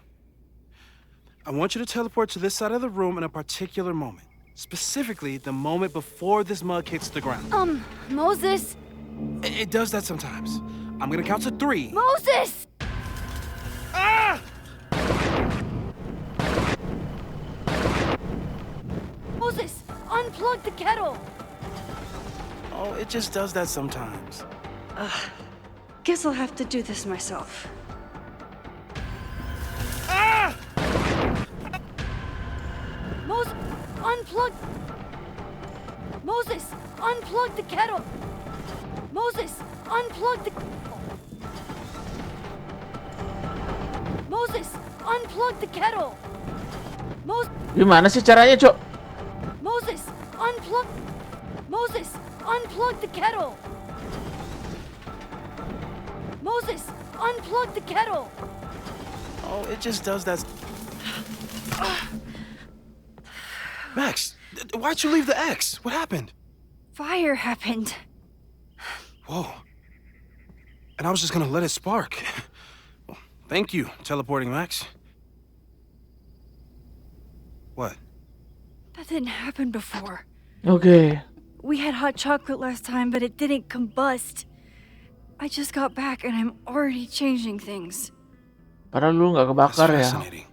Speaker 12: I want you to teleport to this side of the room in a particular moment. Specifically, the moment before this mug hits the ground.
Speaker 9: Moses!
Speaker 12: It does that sometimes. I'm gonna count to 3.
Speaker 9: Moses!
Speaker 12: Ah!
Speaker 9: Moses, unplug the kettle!
Speaker 12: Oh, it just does that sometimes.
Speaker 1: Guess I'll have to do this myself.
Speaker 12: Ah!
Speaker 9: Moses, unplug... Moses, unplug the kettle! Moses, unplug the... Moses, unplug the kettle!
Speaker 2: Gimana sih caranya, Cok?
Speaker 9: Moses, unplug... Moses, unplug the kettle! Moses, unplug the kettle!
Speaker 12: Oh, it just does that. Max, why'd you leave the X? What happened?
Speaker 1: Fire happened.
Speaker 12: Whoa. And I was just gonna let it spark. Well, thank you, teleporting Max. What?
Speaker 1: That didn't happen before.
Speaker 2: Okay.
Speaker 1: We had hot chocolate last time, but it didn't combust. I just got back and I'm already changing things.
Speaker 2: Padahal lu nggak
Speaker 12: That's
Speaker 2: kebakar ya.
Speaker 12: fascinating.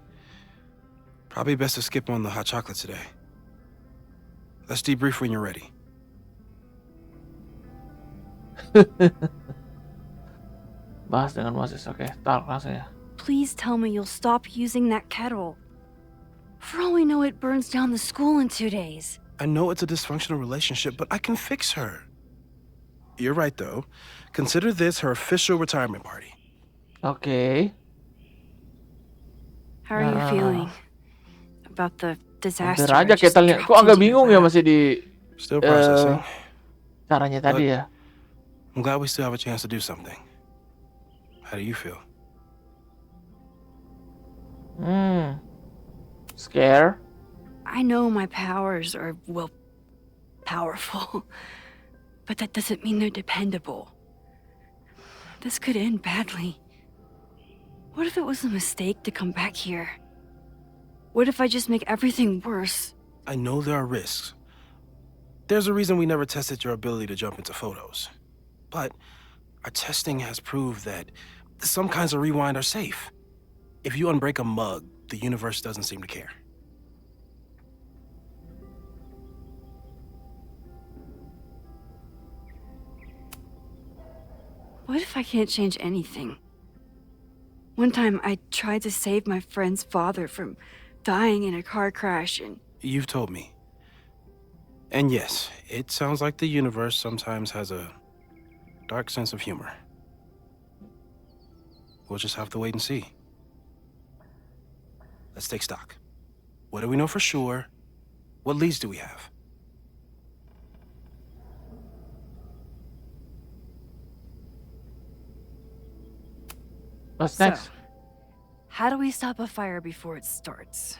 Speaker 12: Probably best to skip on the hot chocolate today. Let's debrief when you're ready.
Speaker 2: Bahas dengan Moses, oke. Talk langsung ya.
Speaker 1: Please tell me you'll stop using that kettle. For all we know, it burns down the school in 2 days.
Speaker 12: I know it's a dysfunctional relationship, but I can fix her. You're right, though. Consider this her official retirement party.
Speaker 2: Oke.
Speaker 1: How are you feeling about the disaster?
Speaker 2: Hampir aja
Speaker 1: I just
Speaker 2: ketelnya.
Speaker 1: dropped
Speaker 2: Kok agak
Speaker 1: into
Speaker 2: bingung
Speaker 1: your
Speaker 2: ya
Speaker 1: lap?
Speaker 2: masih di
Speaker 12: Still processing.
Speaker 2: caranya tadi ya.
Speaker 12: I'm glad we still have a chance to do something. How do you feel?
Speaker 2: Scare.
Speaker 1: I know my powers are, well, powerful. But that doesn't mean they're dependable. This could end badly. What if it was a mistake to come back here? What if I just make everything worse?
Speaker 12: I know there are risks. There's a reason we never tested your ability to jump into photos. But Our testing has proved that some kinds of rewind are safe. If you unbreak a mug, the universe doesn't seem to care.
Speaker 1: What if I can't change anything? One time I tried to save my friend's father from dying in a car crash and...
Speaker 12: You've told me. And yes, it sounds like the universe sometimes has a dark sense of humor. We'll just have to wait and see. Let's take stock. What do we know for sure? What leads do we have?
Speaker 2: What's next?
Speaker 1: So, how do we stop a fire before it starts?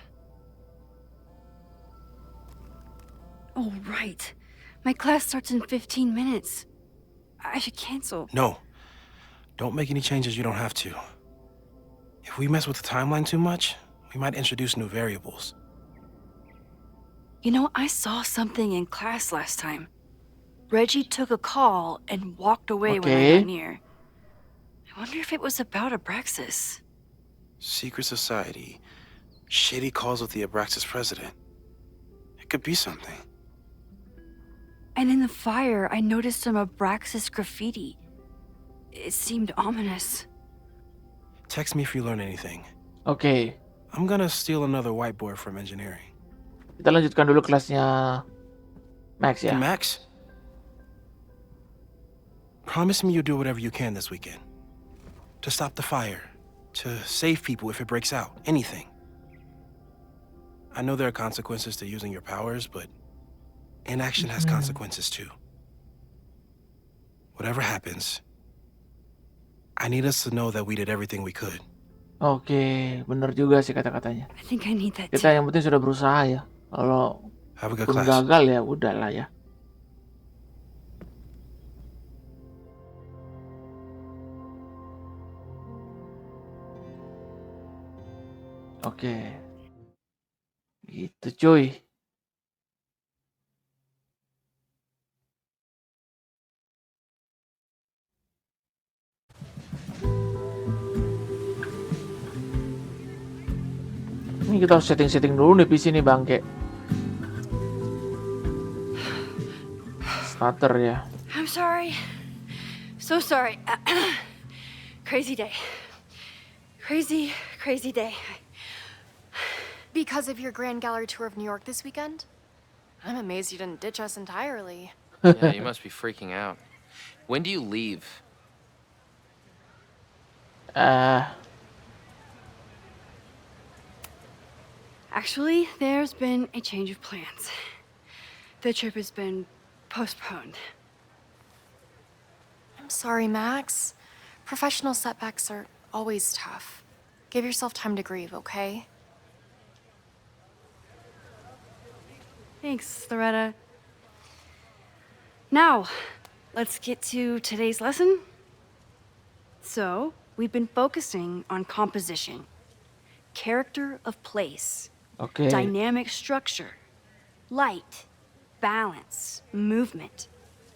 Speaker 1: Oh, right. My class starts in 15 minutes. I should cancel.
Speaker 12: No. Don't make any changes you don't have to. If we mess with the timeline too much, we might introduce new variables.
Speaker 1: You know, I saw something in class last time. Reggie took a call and walked away when I got near. I wonder if it was about Abraxas.
Speaker 12: Secret society. Shady calls with the Abraxas president. It could be something.
Speaker 1: And in the fire, I noticed some Abraxas graffiti. It seemed ominous.
Speaker 12: Text me if you learn anything.
Speaker 2: Oke.
Speaker 12: I'm gonna steal another whiteboard from engineering.
Speaker 2: Kita lanjutkan dulu kelasnya Max ya.
Speaker 12: Max? Promise me you'll do whatever you can this weekend. To stop the fire. To save people if it breaks out. Anything. I know there are consequences to using your powers, but inaction has consequences too. Whatever happens, I need us to know that we did everything we could.
Speaker 2: Oke, bener juga sih kata-katanya.
Speaker 1: I think I need that
Speaker 2: Kita yang penting sudah berusaha ya. Kalau pun gagal ya udahlah ya. Oke. Gitu cuy. Ini kita harus setting-setting dulu nih PC nih bangke. Starter ya.
Speaker 1: I'm sorry. So sorry. Crazy day. Crazy day.
Speaker 4: Because of your Grand Gallery tour of New York this weekend? I'm amazed you didn't ditch us entirely.
Speaker 13: Yeah, you must be freaking out. When do you leave?
Speaker 1: Actually, there's been a change of plans. The trip has been postponed.
Speaker 4: I'm sorry, Max. Professional setbacks are always tough. Give yourself time to grieve, okay?
Speaker 1: Thanks, Loretta. Now, let's get to today's lesson. So, we've been focusing on composition, character of place, dynamic structure, light, balance, movement,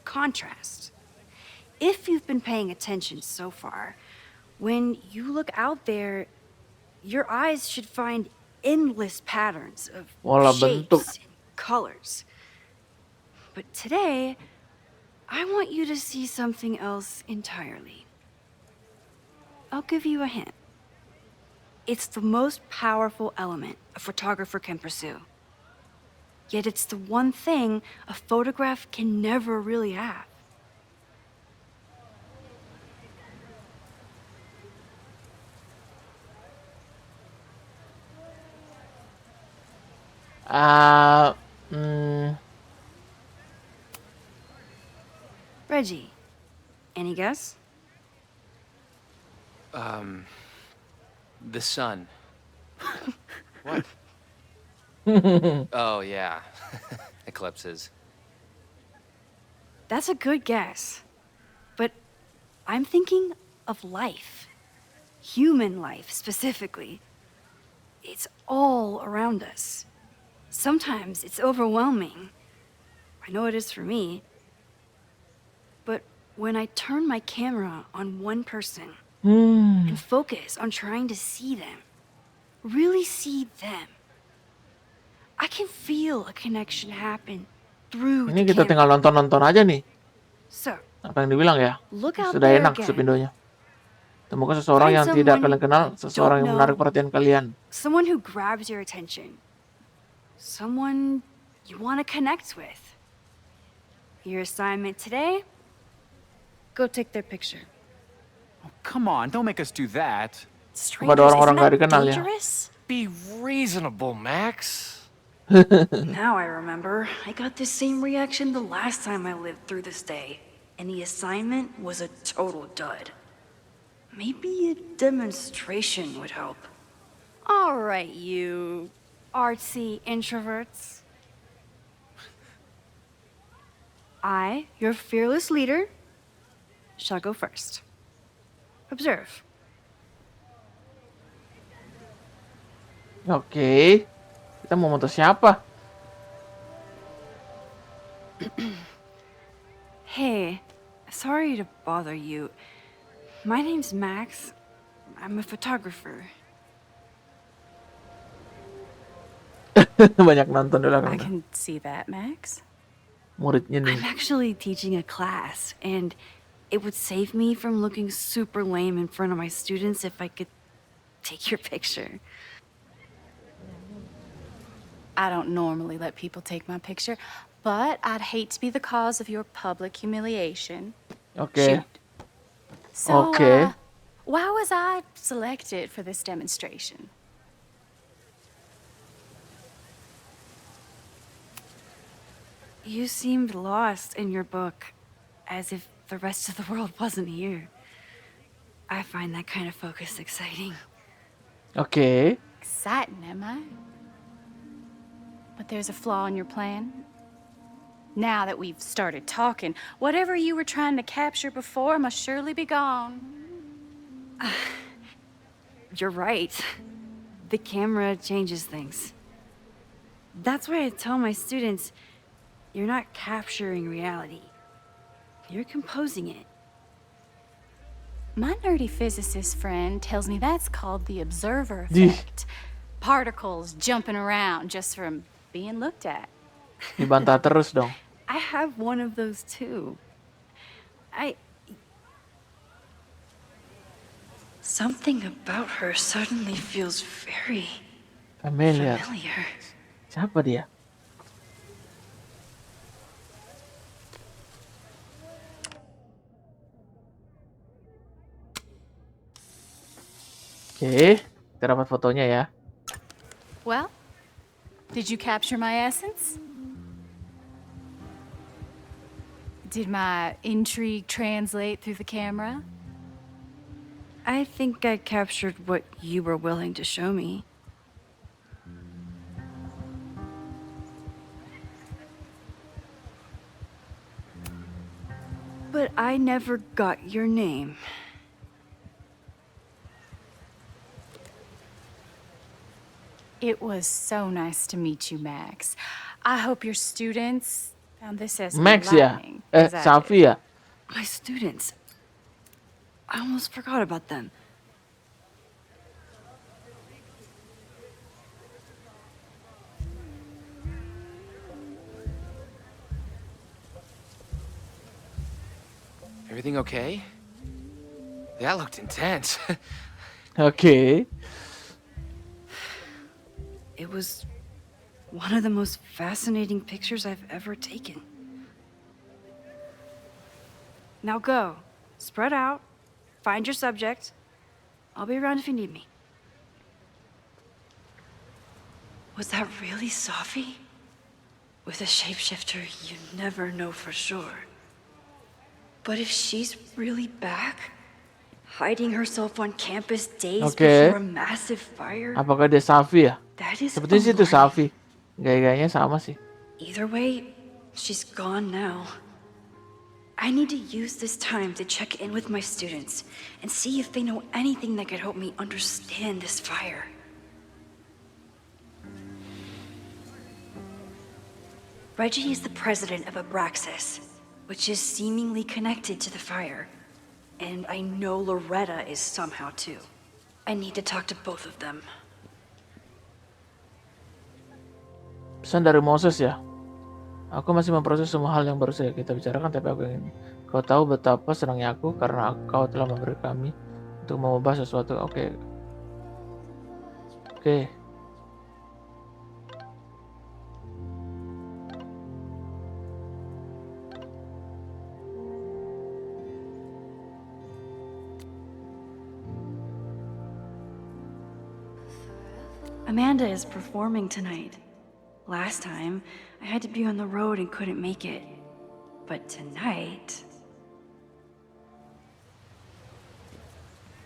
Speaker 1: contrast. If you've been paying attention so far, when you look out there, your eyes should find endless patterns of shapes and colors. But today, I want you to see something else entirely. I'll give you a hint. It's the most powerful element a photographer can pursue. Yet it's the one thing a photograph can never really have. Reggie, any guess?
Speaker 13: The sun. What? Oh, yeah. Eclipses.
Speaker 1: That's a good guess. But I'm thinking of life. Human life, specifically. It's all around us. Sometimes it's overwhelming. I know it is for me. But when I turn my camera on one person
Speaker 2: Hmm.
Speaker 1: and focus on trying to see them, really see them, I can feel a connection happen through
Speaker 2: Ini
Speaker 1: the
Speaker 2: kita tinggal
Speaker 1: camera.
Speaker 2: nonton-nonton aja nih.
Speaker 1: So,
Speaker 2: Apa yang dibilang ya?
Speaker 1: look out
Speaker 2: Sudah
Speaker 1: there
Speaker 2: enak
Speaker 1: again.
Speaker 2: supindonya. Temukan seseorang
Speaker 1: Find
Speaker 2: yang tidak
Speaker 1: someone
Speaker 2: kalian kenal,
Speaker 1: you
Speaker 2: seseorang
Speaker 1: don't
Speaker 2: yang menarik
Speaker 1: know.
Speaker 2: perhatian kalian.
Speaker 1: Someone who grabs your attention. Someone you want to connect with. Your assignment today? Go take their picture.
Speaker 7: Oh, come on, don't make us do that.
Speaker 2: Kepada orang-orang nggak dikenal ya.
Speaker 13: Be reasonable, Max.
Speaker 1: Now I remember. I got the same reaction the last time I lived through this day. And the assignment was a total dud. Maybe a demonstration would help. All right, you artsy introverts. I, your fearless leader, shall go first. Observe.
Speaker 2: Oke. Kita mau foto siapa?
Speaker 1: Hey, sorry to bother you. My name's Max. I'm a photographer.
Speaker 2: Banyak nonton di belakang.
Speaker 9: I can see that, Max.
Speaker 2: Muridnya nih.
Speaker 1: I'm actually teaching a class, and it would save me from looking super lame in front of my students if I could take your picture.
Speaker 9: I don't normally let people take my picture, but I'd hate to be the cause of your public humiliation.
Speaker 2: Oke.
Speaker 9: So,
Speaker 2: Oke.
Speaker 9: why was I selected for this demonstration?
Speaker 1: You seemed lost in your book, as if the rest of the world wasn't here. I find that kind of focus exciting.
Speaker 2: Oke.
Speaker 9: Exciting, am I? But there's a flaw in your plan. Now that we've started talking, whatever you were trying to capture before must surely be gone.
Speaker 1: You're right. The camera changes things. That's why I tell my students, you're not capturing reality. You're composing it.
Speaker 9: My nerdy physicist friend tells me that's called the observer effect. Particles jumping around just from being looked at.
Speaker 2: Dibantah terus dong.
Speaker 1: I have one of those too. Something about her suddenly feels very
Speaker 2: Familiar.
Speaker 1: familiar.
Speaker 2: Siapa dia? Oke, kita dapat fotonya ya.
Speaker 9: Well, did you capture my essence? Did my intrigue translate through the camera?
Speaker 1: I think I captured what you were willing to show me. But I never got your name.
Speaker 9: It was so nice to meet you, Max. I hope your students found this as
Speaker 2: Max ya?
Speaker 9: enlightening as I
Speaker 2: Safi ya?
Speaker 1: My students. I almost forgot about them.
Speaker 13: Everything okay? That looked intense.
Speaker 2: Oke.
Speaker 1: It was one of the most fascinating pictures I've ever taken. Now go. Spread out. Find your subject. I'll be around if you need me. Was that really Safi? With a shapeshifter, you never know for sure. But if she's really back, hiding herself on campus days before a massive fire,
Speaker 2: Apakah dia Safi ya?
Speaker 1: that is
Speaker 2: Sepertinya sih itu
Speaker 1: alarming.
Speaker 2: Safi. Gaya-gayanya sama sih.
Speaker 1: Either way, she's gone now. I need to use this time to check in with my students and see if they know anything that could help me understand this fire. Reggie is the president of Abraxas. which is seemingly connected to the fire. And I know Loretta is somehow too. I need to talk to both of them.
Speaker 2: Pesan dari Moses ya. Aku masih memproses semua hal yang baru saja kita bicarakan, tapi aku ingin kau tahu betapa senangnya aku karena kau telah memberi kami untuk mengubah sesuatu. Oke.
Speaker 1: Amanda is performing tonight. Last time, I had to be on the road and couldn't make it. But tonight...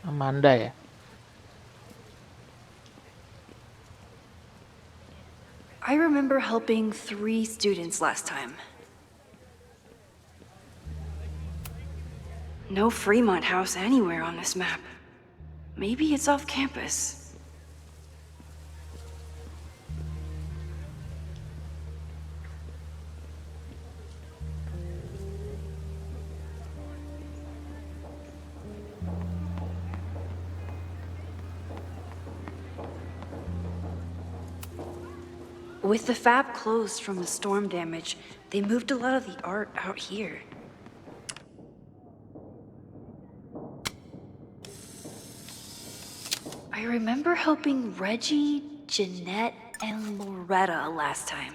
Speaker 2: Amanda ya.
Speaker 1: I remember helping 3 students last time. No Fremont house anywhere on this map. Maybe it's off campus. With the fab closed from the storm damage, they moved a lot of the art out here. I remember helping Reggie, Jeanette, and Loretta last time.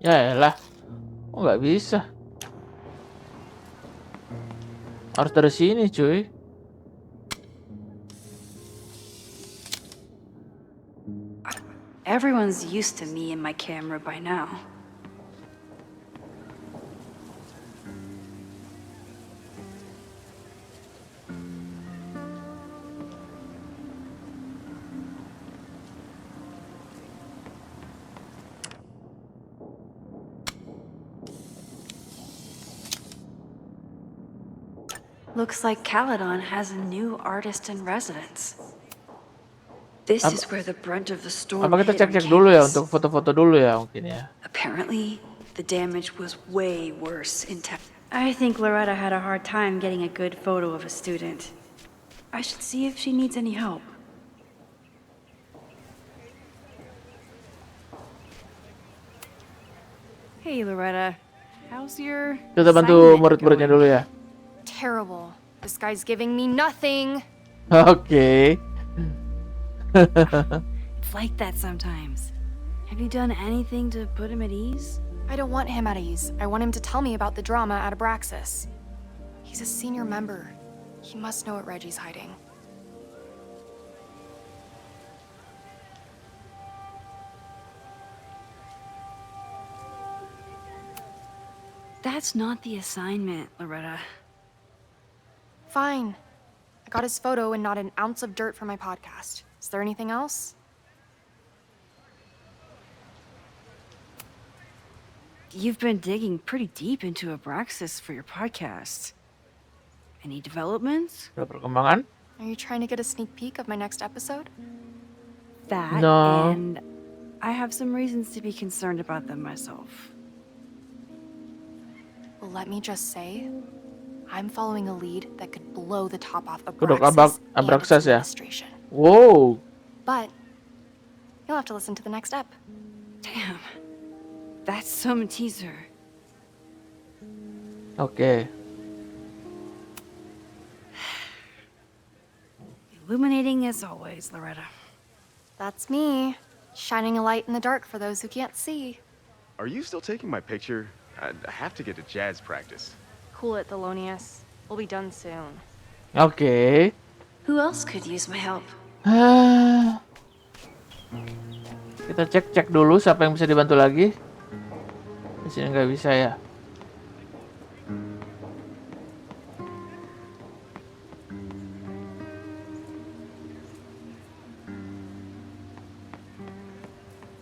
Speaker 2: Ya elah. Oh nggak bisa. Harus dari sini cuy.
Speaker 1: Everyone's used to me and my camera by now. Looks like Caledon has a new artist in residence. This is where the brunt of the storm
Speaker 2: Apa kita
Speaker 1: hit on
Speaker 2: cek-cek dulu ya
Speaker 1: campus.
Speaker 2: untuk foto-foto dulu ya mungkin ya.
Speaker 1: Apparently, the damage was way worse in town. I think Loretta had a hard time getting a good photo of a student. I should see if she needs any help.
Speaker 4: Hey, Loretta. How's your
Speaker 2: Kita bantu murid-muridnya dulu ya.
Speaker 4: Terrible. This guy's giving me nothing.
Speaker 2: Oke.
Speaker 1: It's like that sometimes. Have you done anything to put him at ease?
Speaker 4: I don't want him at ease. I want him to tell me about the drama at Abraxas. He's a senior member. He must know what Reggie's hiding.
Speaker 1: That's not the assignment, Loretta.
Speaker 4: Fine. I got his photo and not an ounce of dirt for my podcast. Is there anything else?
Speaker 1: You've been digging pretty deep into Abraxas for your podcast. Any developments?
Speaker 2: Ada perkembangan?
Speaker 4: Are you trying to get a sneak peek of my next episode?
Speaker 1: That,
Speaker 2: No.
Speaker 1: and I have some reasons to be concerned about them myself.
Speaker 4: Well, let me just say, I'm following a lead that could blow the top off
Speaker 2: Kedok
Speaker 4: Abraxas and its
Speaker 2: Abraxas ya.
Speaker 4: administration.
Speaker 2: Wow.
Speaker 4: But you'll have to listen to the next ep.
Speaker 1: Damn. That's some teaser.
Speaker 2: Oke.
Speaker 1: Illuminating as always, Loretta.
Speaker 4: That's me, shining a light in the dark for those who can't see.
Speaker 14: Are you still taking my picture? I have to get to jazz practice.
Speaker 4: Cool it, Thelonious. We'll be done soon.
Speaker 2: Oke.
Speaker 1: Who else could use my help?
Speaker 2: Kita cek dulu siapa yang bisa dibantu lagi. Di sini nggak bisa ya.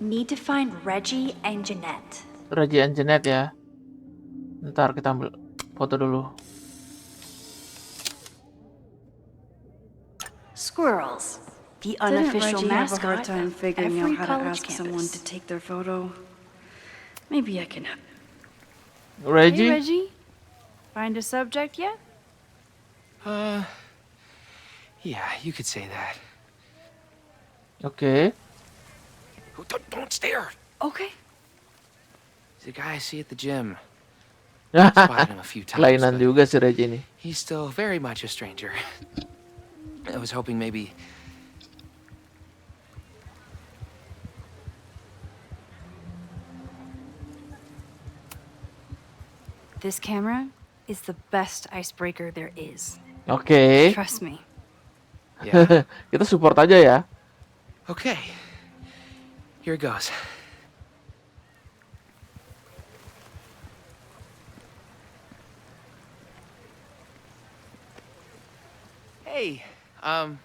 Speaker 1: Need to find Reggie and Jeanette.
Speaker 2: Reggie and Jeanette ya. Ntar kita ambil foto dulu.
Speaker 1: Squirrels. The
Speaker 4: Didn't
Speaker 1: unofficial
Speaker 4: Reggie have a hard
Speaker 1: mascot
Speaker 4: time
Speaker 1: of
Speaker 4: figuring
Speaker 1: every
Speaker 4: out how to
Speaker 1: college
Speaker 4: ask someone
Speaker 1: campus.
Speaker 4: to take their photo? Maybe I can help.
Speaker 2: Reggie?
Speaker 9: Hey, Reggie. Find a subject yet?
Speaker 13: Yeah, you could say that.
Speaker 2: Oke.
Speaker 13: Don't stare.
Speaker 9: Okay.
Speaker 13: He's a guy I see at the gym. Spotted him a few times,
Speaker 2: Kelainan
Speaker 13: but
Speaker 2: juga si Reggie ini.
Speaker 13: he's still very much a stranger. I was hoping maybe...
Speaker 9: This camera is the best icebreaker there is.
Speaker 2: Oke.
Speaker 9: Trust me.
Speaker 13: Yeah.
Speaker 2: Kita support aja ya.
Speaker 13: Okay. Here it goes. Hey, I'm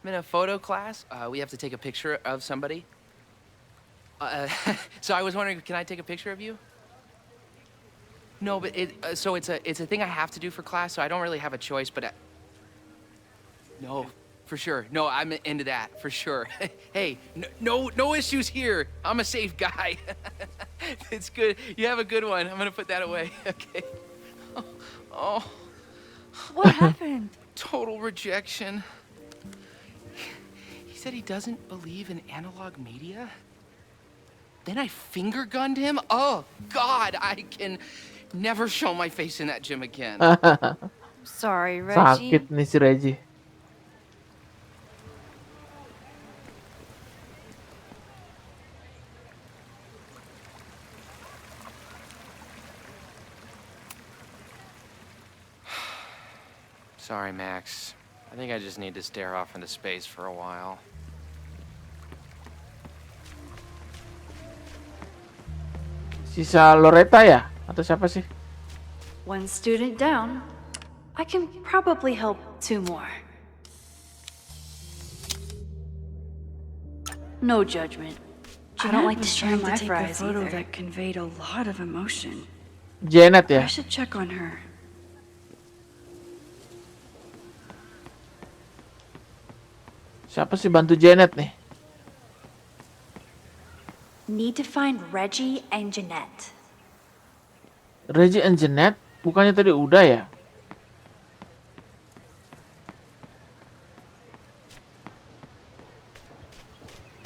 Speaker 13: in a photo class. We have to take a picture of somebody. So I was wondering, can I take a picture of you? No, but it's a thing I have to do for class, so I don't really have a choice, but no, for sure. No, I'm into that, for sure. Hey, no issues here. I'm a safe guy. It's good. You have a good one. I'm gonna put that away. Okay. Oh.
Speaker 9: What happened?
Speaker 13: Total rejection. He said he doesn't believe in analog media. Then I finger gunned him. Oh, God, I can never show my face in that gym again.
Speaker 9: Sorry, Reggie.
Speaker 2: Sakit nih si Reggie.
Speaker 13: Sorry, Max. I think I just need to stare off into space for a while.
Speaker 2: Sisa Loretta ya? Atau siapa sih?
Speaker 4: One student down. I can probably help two more. No judgment. I don't like to share my fries
Speaker 1: photo
Speaker 4: either.
Speaker 1: that conveyed a lot of emotion.
Speaker 2: Janet ya?
Speaker 1: I should check on her.
Speaker 2: Siapa sih bantu Janet nih?
Speaker 15: Need to find Reggie and Jeanette.
Speaker 2: Reggie and Janet? Bukannya tadi udah ya?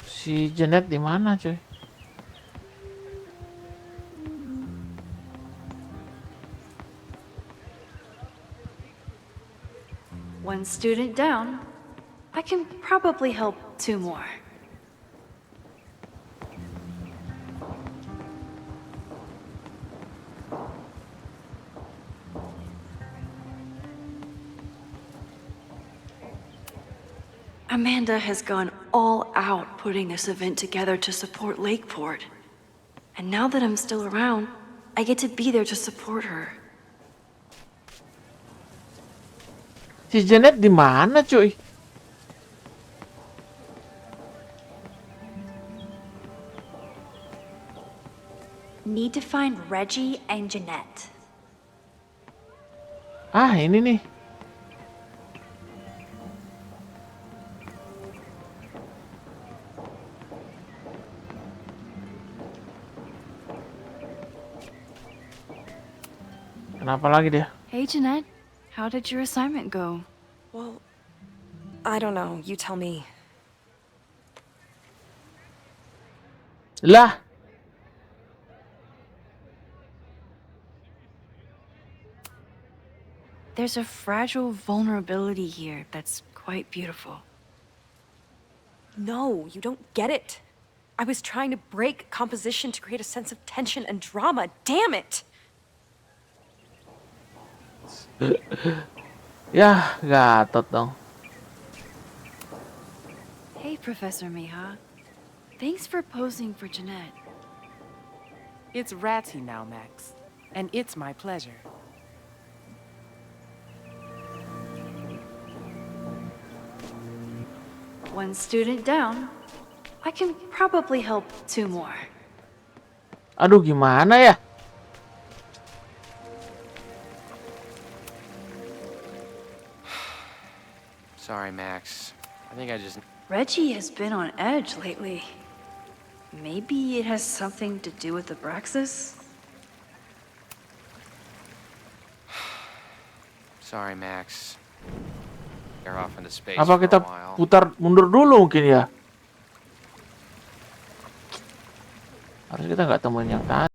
Speaker 2: Si Janet di mana, coy?
Speaker 4: One student down. I can probably help two more. Amanda has gone all out putting this event together to support Lakeport. And now that I'm still around, I get to be there to support her.
Speaker 2: Si Janet di mana, cuy?
Speaker 15: Need to find Reggie and Jeanette.
Speaker 2: Ah, ini nih. Kenapa lagi dia?
Speaker 9: Hey, Jeanette. How did your assignment go?
Speaker 16: Well, I don't know. You tell me.
Speaker 2: Lah.
Speaker 9: There's a fragile vulnerability here that's quite beautiful.
Speaker 16: No, you don't get it. I was trying to break composition to create a sense of tension and drama. Damn it!
Speaker 2: Ya, gatot dong.
Speaker 9: Hey, Professor Miha. Thanks for posing for Jeanette.
Speaker 17: It's ratty now, Max. And it's my pleasure.
Speaker 4: One student down. I can probably help two more.
Speaker 2: Aduh, gimana ya?
Speaker 13: Sorry, Max. I think I just...
Speaker 1: Reggie has been on edge lately. Maybe it has something to do with the Abraxas?
Speaker 13: Sorry, Max. You're off into space
Speaker 2: Apa
Speaker 13: for
Speaker 2: kita
Speaker 13: a while.
Speaker 2: putar mundur dulu mungkin ya? Harus kita nggak temuin yang tadi.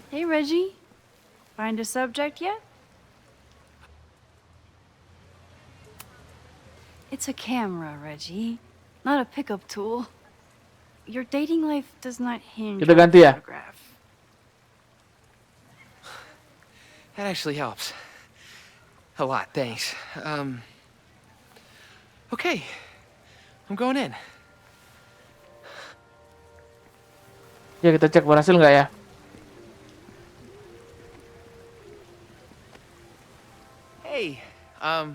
Speaker 1: Hey, Reggie. Find a subject yet? It's a camera, Reggie, not a pickup tool. Your dating life does not hinge
Speaker 2: Kita
Speaker 1: on a
Speaker 2: ganti ya?
Speaker 1: photograph.
Speaker 13: That actually helps. A lot, thanks. Okay. I'm going in.
Speaker 2: Ya kita cek berhasil nggak ya?
Speaker 13: Hey, I'm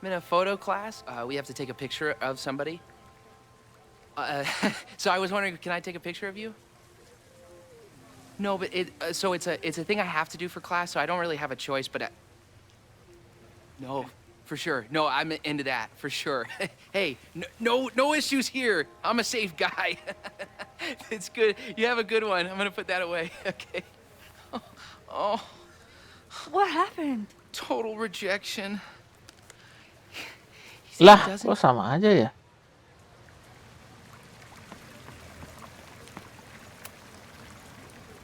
Speaker 13: in a photo class. We have to take a picture of somebody. So I was wondering, can I take a picture of you? No, but it's a thing I have to do for class, so I don't really have a choice, but no, for sure. No, I'm into that, for sure. Hey, no issues here. I'm a safe guy. It's good. You have a good one. I'm gonna put that away. Okay. Oh.
Speaker 1: What happened?
Speaker 13: Total rejection.
Speaker 2: Lah, kok sama aja ya?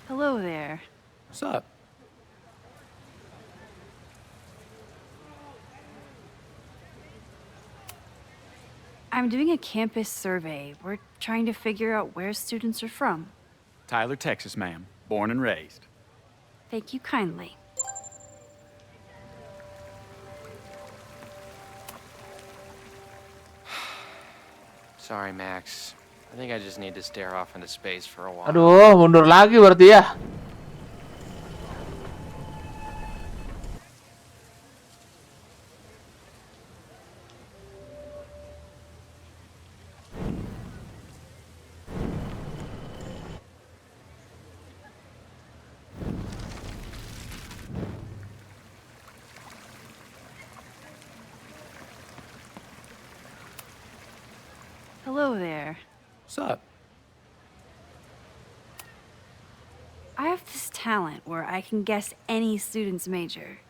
Speaker 1: Hello there.
Speaker 14: What's up?
Speaker 1: I'm doing a campus survey. We're trying to figure out where students are from.
Speaker 14: Tyler, Texas, ma'am. Born and raised.
Speaker 1: Thank you kindly.
Speaker 13: Sorry, Max. I think I just need to stare off into space for a while.
Speaker 2: Aduh, mundur lagi berarti ya.
Speaker 1: Hello there.
Speaker 14: What's up?
Speaker 1: I have this talent where I can guess any student's major.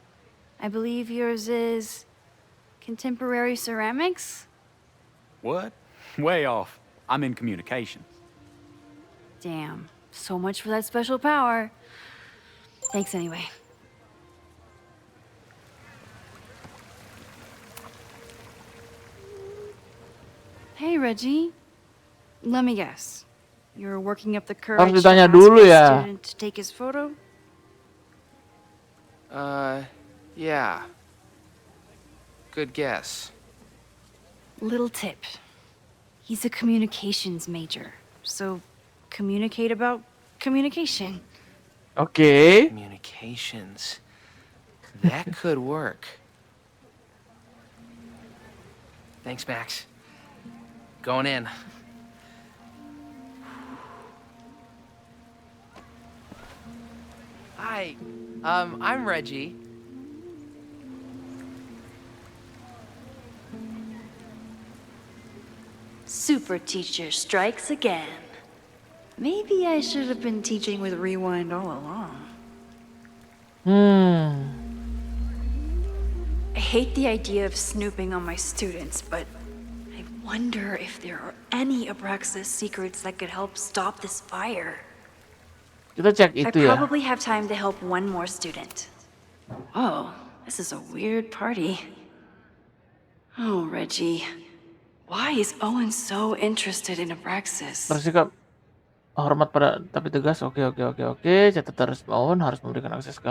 Speaker 1: I believe yours is contemporary ceramics?
Speaker 14: What? Way off. I'm in communications.
Speaker 1: Damn, so much for that special power. Thanks anyway. Hey, Reggie. Let me guess. You're working up the courage
Speaker 2: Harus
Speaker 1: to
Speaker 2: ditanya
Speaker 1: ask
Speaker 2: dulu
Speaker 1: a
Speaker 2: ya.
Speaker 1: student to take his photo?
Speaker 13: Yeah. Good guess.
Speaker 1: Little tip. He's a communications major, so communicate about communication.
Speaker 2: Oke.
Speaker 13: Communications. That could work. Thanks, Max. Going in. Hi, I'm Reggie.
Speaker 1: Super teacher strikes again. Maybe I should have been teaching with Rewind all along. I hate the idea of snooping on my students, but I wonder if there are any Abraxas secrets that could help stop this fire.
Speaker 2: Kita cek
Speaker 1: I
Speaker 2: itu ya.
Speaker 1: probably have time to help one more student. Whoa, this is a weird party. Oh, Reggie. Why is Owen so interested in Abraxas?
Speaker 2: Bersikap hormat pada tapi tegas. Oke. Catatan resmi Owen harus memberikan akses ke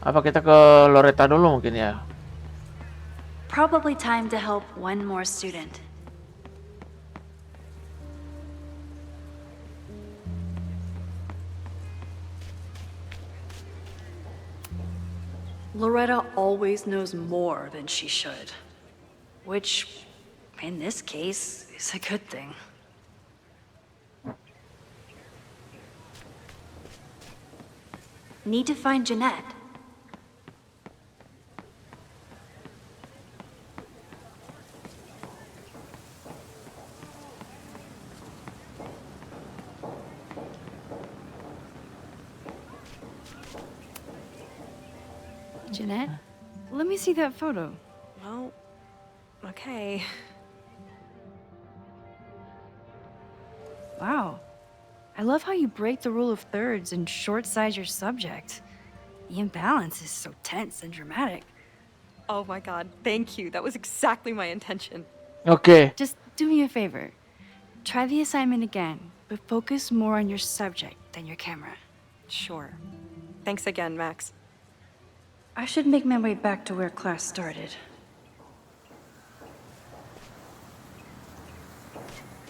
Speaker 2: Apa kita ke Loretta dulu mungkin ya?
Speaker 15: Probably time to help one more student.
Speaker 1: Loretta always knows more than she should. Which, in this case, is a good thing.
Speaker 15: Need to find Jeanette.
Speaker 9: Jeanette, let me see that photo.
Speaker 16: Well, okay.
Speaker 9: Wow. I love how you break the rule of thirds and short-size your subject. The imbalance is so tense and dramatic.
Speaker 16: Oh my god, thank you. That was exactly my intention.
Speaker 2: Okay.
Speaker 9: Just do me a favor. Try the assignment again, but focus more on your subject than your camera.
Speaker 16: Sure. Thanks again, Max.
Speaker 1: I should make my way back to where class started.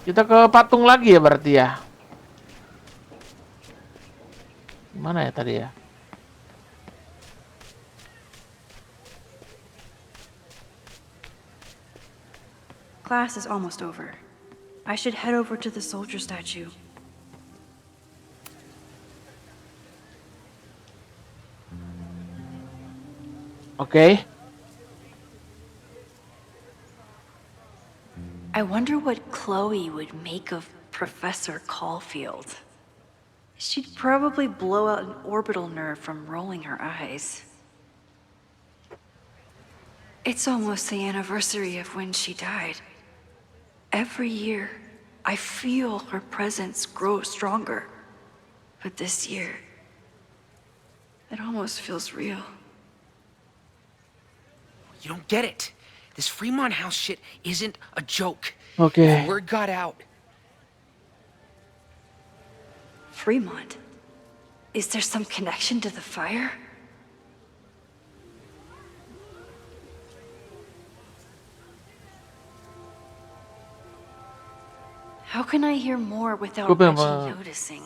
Speaker 2: Kita ke patung lagi ya berarti ya. Mana ya tadi ya?
Speaker 1: Class is almost over. I should head over to the soldier statue.
Speaker 2: Okay.
Speaker 1: I wonder what Chloe would make of Professor Caulfield. She'd probably blow out an orbital nerve from rolling her eyes. It's almost the anniversary of when she died. Every year, I feel her presence grow stronger. But this year, it almost feels real.
Speaker 13: You don't get it. This Fremont House shit isn't a joke.
Speaker 2: Okay.
Speaker 13: If word got out.
Speaker 1: Fremont? Is there some connection to the fire? How can I hear more without Reggie noticing?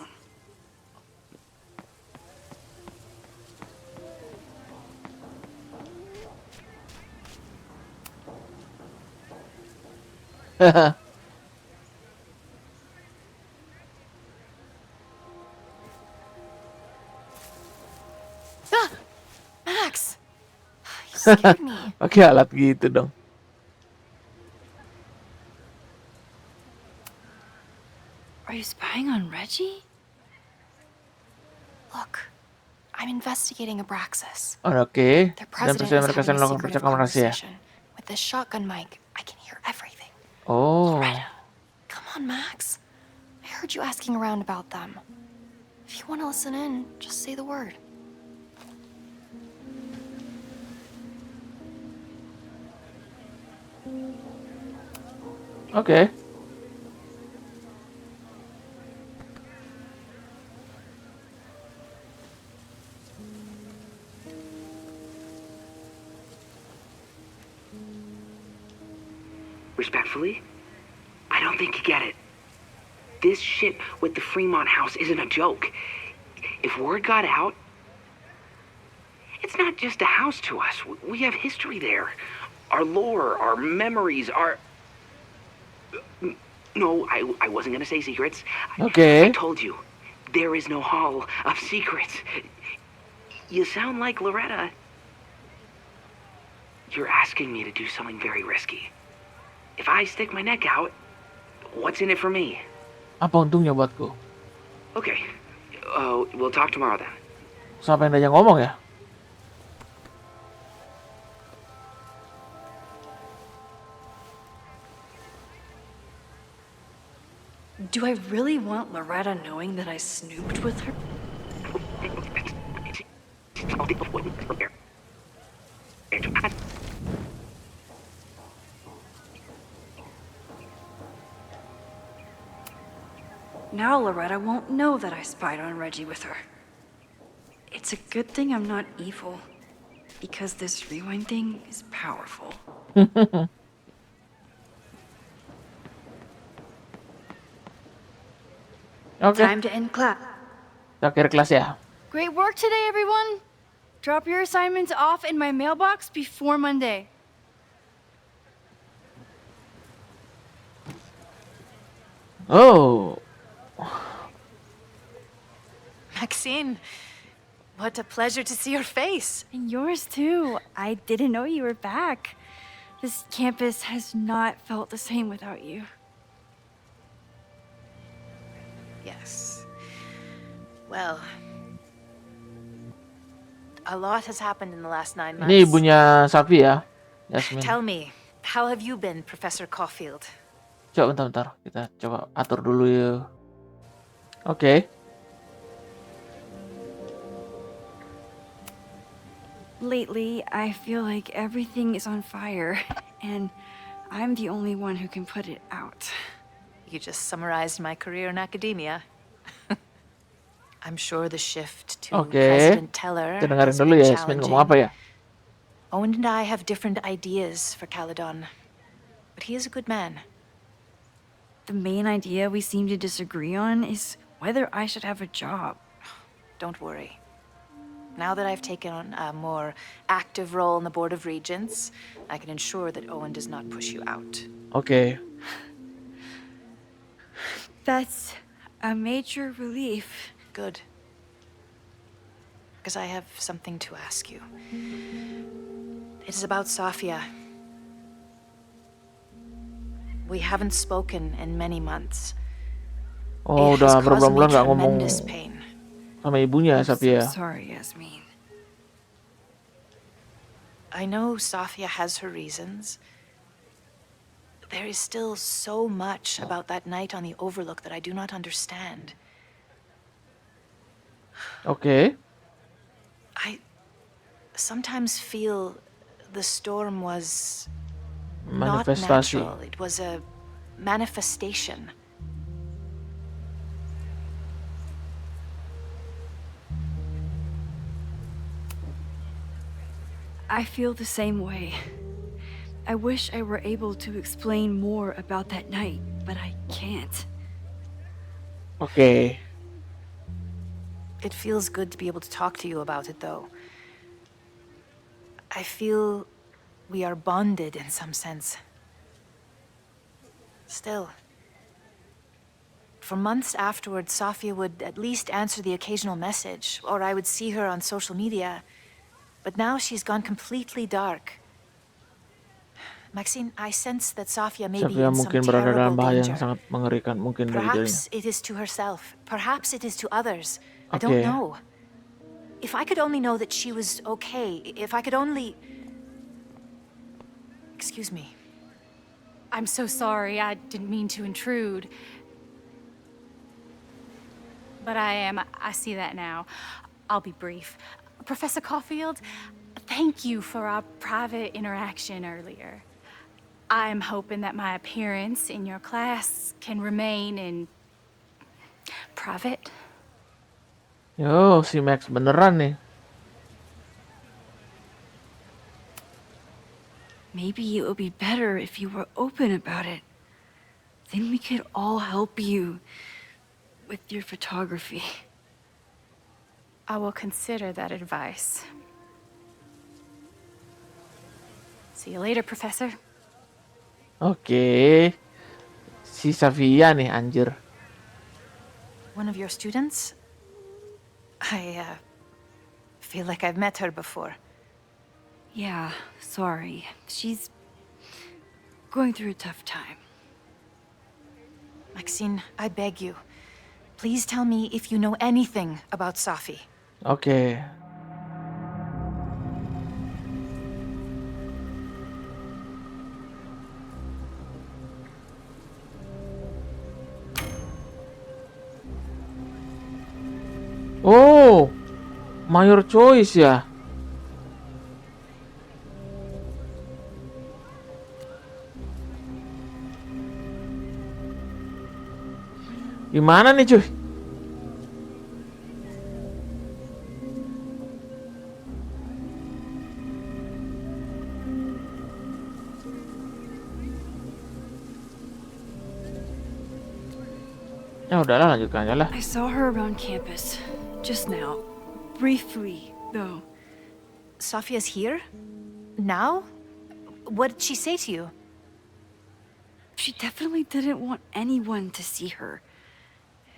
Speaker 9: Max! You scared me.
Speaker 2: Pakai alat gitu dong.
Speaker 9: Are you spying on Reggie?
Speaker 18: Look, I'm investigating Abraxas.
Speaker 2: Oh, okay.
Speaker 18: Their
Speaker 2: Dan
Speaker 18: president
Speaker 2: presiden
Speaker 18: is
Speaker 2: mereka
Speaker 18: having a
Speaker 2: sedang melakukan
Speaker 18: secretive
Speaker 2: percakapan rahasia.
Speaker 18: conversation. With this shotgun mic, I can hear everything.
Speaker 2: Oh.
Speaker 18: Come on, Max. I heard you asking around about them. If you want to listen in, just say the word.
Speaker 2: Okay.
Speaker 19: Respectfully, I don't think you get it. This shit with the Fremont House isn't a joke. If word got out, it's not just a house to us. We have history there. Our lore, our memories, our... No, I wasn't gonna say secrets.
Speaker 2: Okay.
Speaker 19: I told you, there is no hall of secrets. You sound like Loretta. You're asking me to do something very risky. If I stick my neck out, what's in it for me?
Speaker 2: Apa untungnya buatku?
Speaker 19: Okay, we'll talk tomorrow then.
Speaker 2: Siapa yang diajak ngomong ya?
Speaker 1: Do I really want Loretta knowing that I snooped with her? Now Loretta won't know that I spied on Reggie with her. It's a good thing I'm not evil. because this rewind thing is powerful.
Speaker 2: Oke.
Speaker 15: Time to end class.
Speaker 2: Akhir kelas ya.
Speaker 20: Great work today, everyone. Drop your assignments off in my mailbox before Monday.
Speaker 2: Oh.
Speaker 6: Maxine, what a pleasure to see your face.
Speaker 20: And yours too. I didn't know you were back. This campus has not felt the same without you.
Speaker 6: Yes. Well, a lot has happened in the last 9 months.
Speaker 2: Ini ibunya Safi ya, Yasmin.
Speaker 6: Tell me, how have you been, Professor Caulfield?
Speaker 2: Coba bentar, kita coba atur dulu ya. Oke.
Speaker 1: Lately, I feel like everything is on fire, and I'm the only one who can put it out.
Speaker 6: You just summarized my career in academia. I'm sure the shift to President Teller
Speaker 2: Kita dengerin
Speaker 6: has
Speaker 2: dulu
Speaker 6: been
Speaker 2: ya, Yasmin ngomong apa ya?
Speaker 6: Owen and I have different ideas for Caledon, but he is a good man.
Speaker 1: The main idea we seem to disagree on is whether I should have a job.
Speaker 6: Don't worry. Now that I've taken on a more active role in the Board of Regents, I can ensure that Owen does not push you out.
Speaker 2: Oke.
Speaker 1: That's a major relief.
Speaker 6: Good. Because I have something to ask you. It is about Safia. We haven't spoken in many months.
Speaker 2: Oh, udah berbulan-bulan nggak ngomong sama ibunya, Safia.
Speaker 1: Sorry, Yasmin.
Speaker 6: I know Safia has her reasons. There is still so much about that night on the Overlook that I do not understand.
Speaker 2: Oke.
Speaker 6: I sometimes feel the storm was not
Speaker 2: Manifestasi.
Speaker 6: natural. It was a manifestation.
Speaker 1: I feel the same way. I wish I were able to explain more about that night, but I can't.
Speaker 2: Oke.
Speaker 6: It feels good to be able to talk to you about it, though. I feel we are bonded in some sense. Still, for months afterwards, Safia would at least answer the occasional message, or I would see her on social media. But now she's gone completely dark. Maxine, I sense that Safia may be
Speaker 2: Safia
Speaker 6: in some
Speaker 2: mungkin berada dalam
Speaker 6: terrible
Speaker 2: bahaya yang
Speaker 6: danger.
Speaker 2: sangat mengerikan, mungkin bagi dirinya.
Speaker 6: Perhaps it is to herself. Perhaps it is to others. I don't
Speaker 2: Oke.
Speaker 6: know. If I could only know that she was okay, if I could only... Excuse me.
Speaker 9: I'm so sorry. I didn't mean to intrude. But I see that now. I'll be brief. Professor Caulfield, thank you for our private interaction earlier. I'm hoping that my appearance in your class can remain in private.
Speaker 2: Yo, si Max beneran nih.
Speaker 1: Maybe it would be better if you were open about it. Then we could all help you with your photography.
Speaker 9: I will consider that advice. See you later, Professor.
Speaker 2: Oke. Si Safia nih, anjir.
Speaker 6: One of your students? I feel like I've met her before.
Speaker 1: Yeah, sorry. She's going through a tough time.
Speaker 6: Maxine, I beg you. Please tell me if you know anything about Safi.
Speaker 2: Oke. Oh, Mayor Choice ya. Gimana nih cuy? Ya udahlah, lanjutkan aja lah.
Speaker 1: I saw her around campus just now. Briefly, though.
Speaker 21: Sophia's here? Now? What did she say to you?
Speaker 1: She definitely didn't want anyone to see her.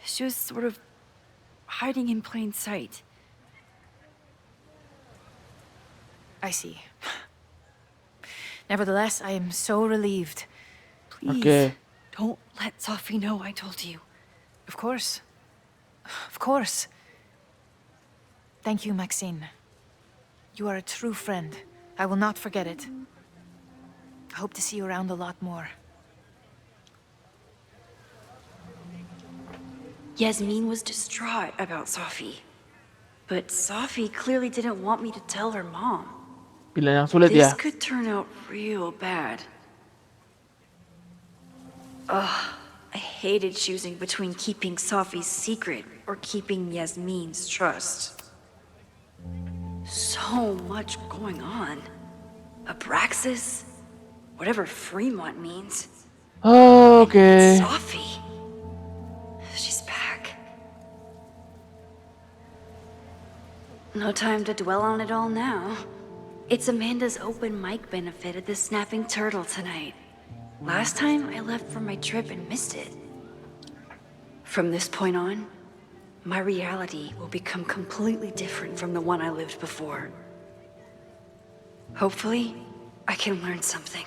Speaker 1: She was sort of hiding in plain sight.
Speaker 21: I see. Nevertheless, I am so relieved.
Speaker 1: Please, don't let Sophie know I told you.
Speaker 21: Of course. Of course. Thank you, Maxine. You are a true friend. I will not forget it. I hope to see you around a lot more.
Speaker 1: Yasmin was distraught about Sophie. But Sophie clearly didn't want me to tell her mom.
Speaker 2: Pilihan yang sulit
Speaker 1: This
Speaker 2: ya.
Speaker 1: could turn out real bad. Ugh, I hated choosing between keeping Sophie's secret or keeping Yasmin's trust. So much going on. Abraxas, whatever Fremont means.
Speaker 2: Okay.
Speaker 1: Sophie. She's back. No time to dwell on it all now. It's Amanda's open mic benefit at the Snapping Turtle tonight. Last time I left for my trip and missed it. From this point on, my reality will become completely different from the one I lived before. Hopefully, I can learn something.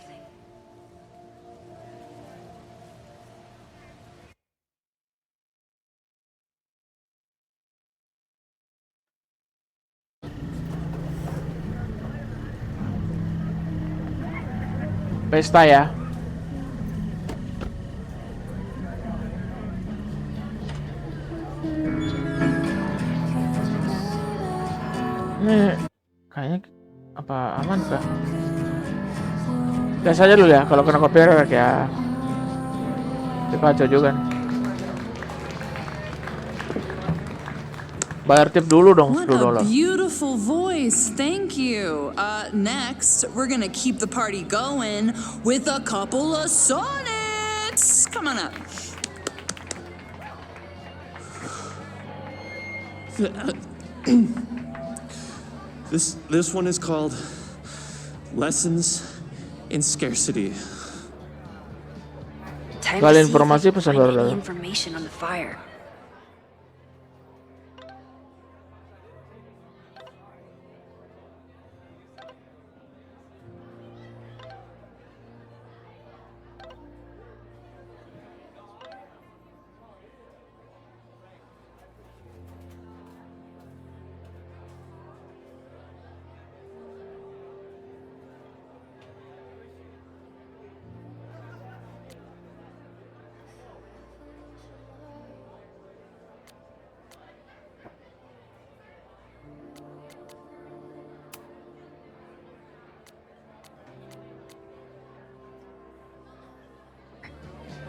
Speaker 2: Pesta ya. Ini kayaknya apa aman kah? Tes aja dulu ya, kalau kena copyright ya kacau juga nih. Bayar tip dulu dong,
Speaker 22: What a beautiful voice. Thank you. Next, we're gonna keep the party going with a couple of sonnets. Come on up.
Speaker 23: This one is called Lessons in Scarcity.
Speaker 1: Time
Speaker 2: Kali
Speaker 1: to see if I
Speaker 2: informasi
Speaker 1: can
Speaker 2: pesan
Speaker 1: find
Speaker 2: baru
Speaker 1: any
Speaker 2: dulu.
Speaker 1: information on the fire.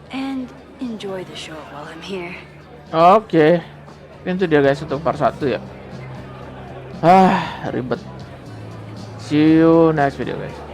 Speaker 1: And enjoy the show while I'm here.
Speaker 2: Oke. Itu dia guys untuk part 1 ya. Ribet. See you next video guys.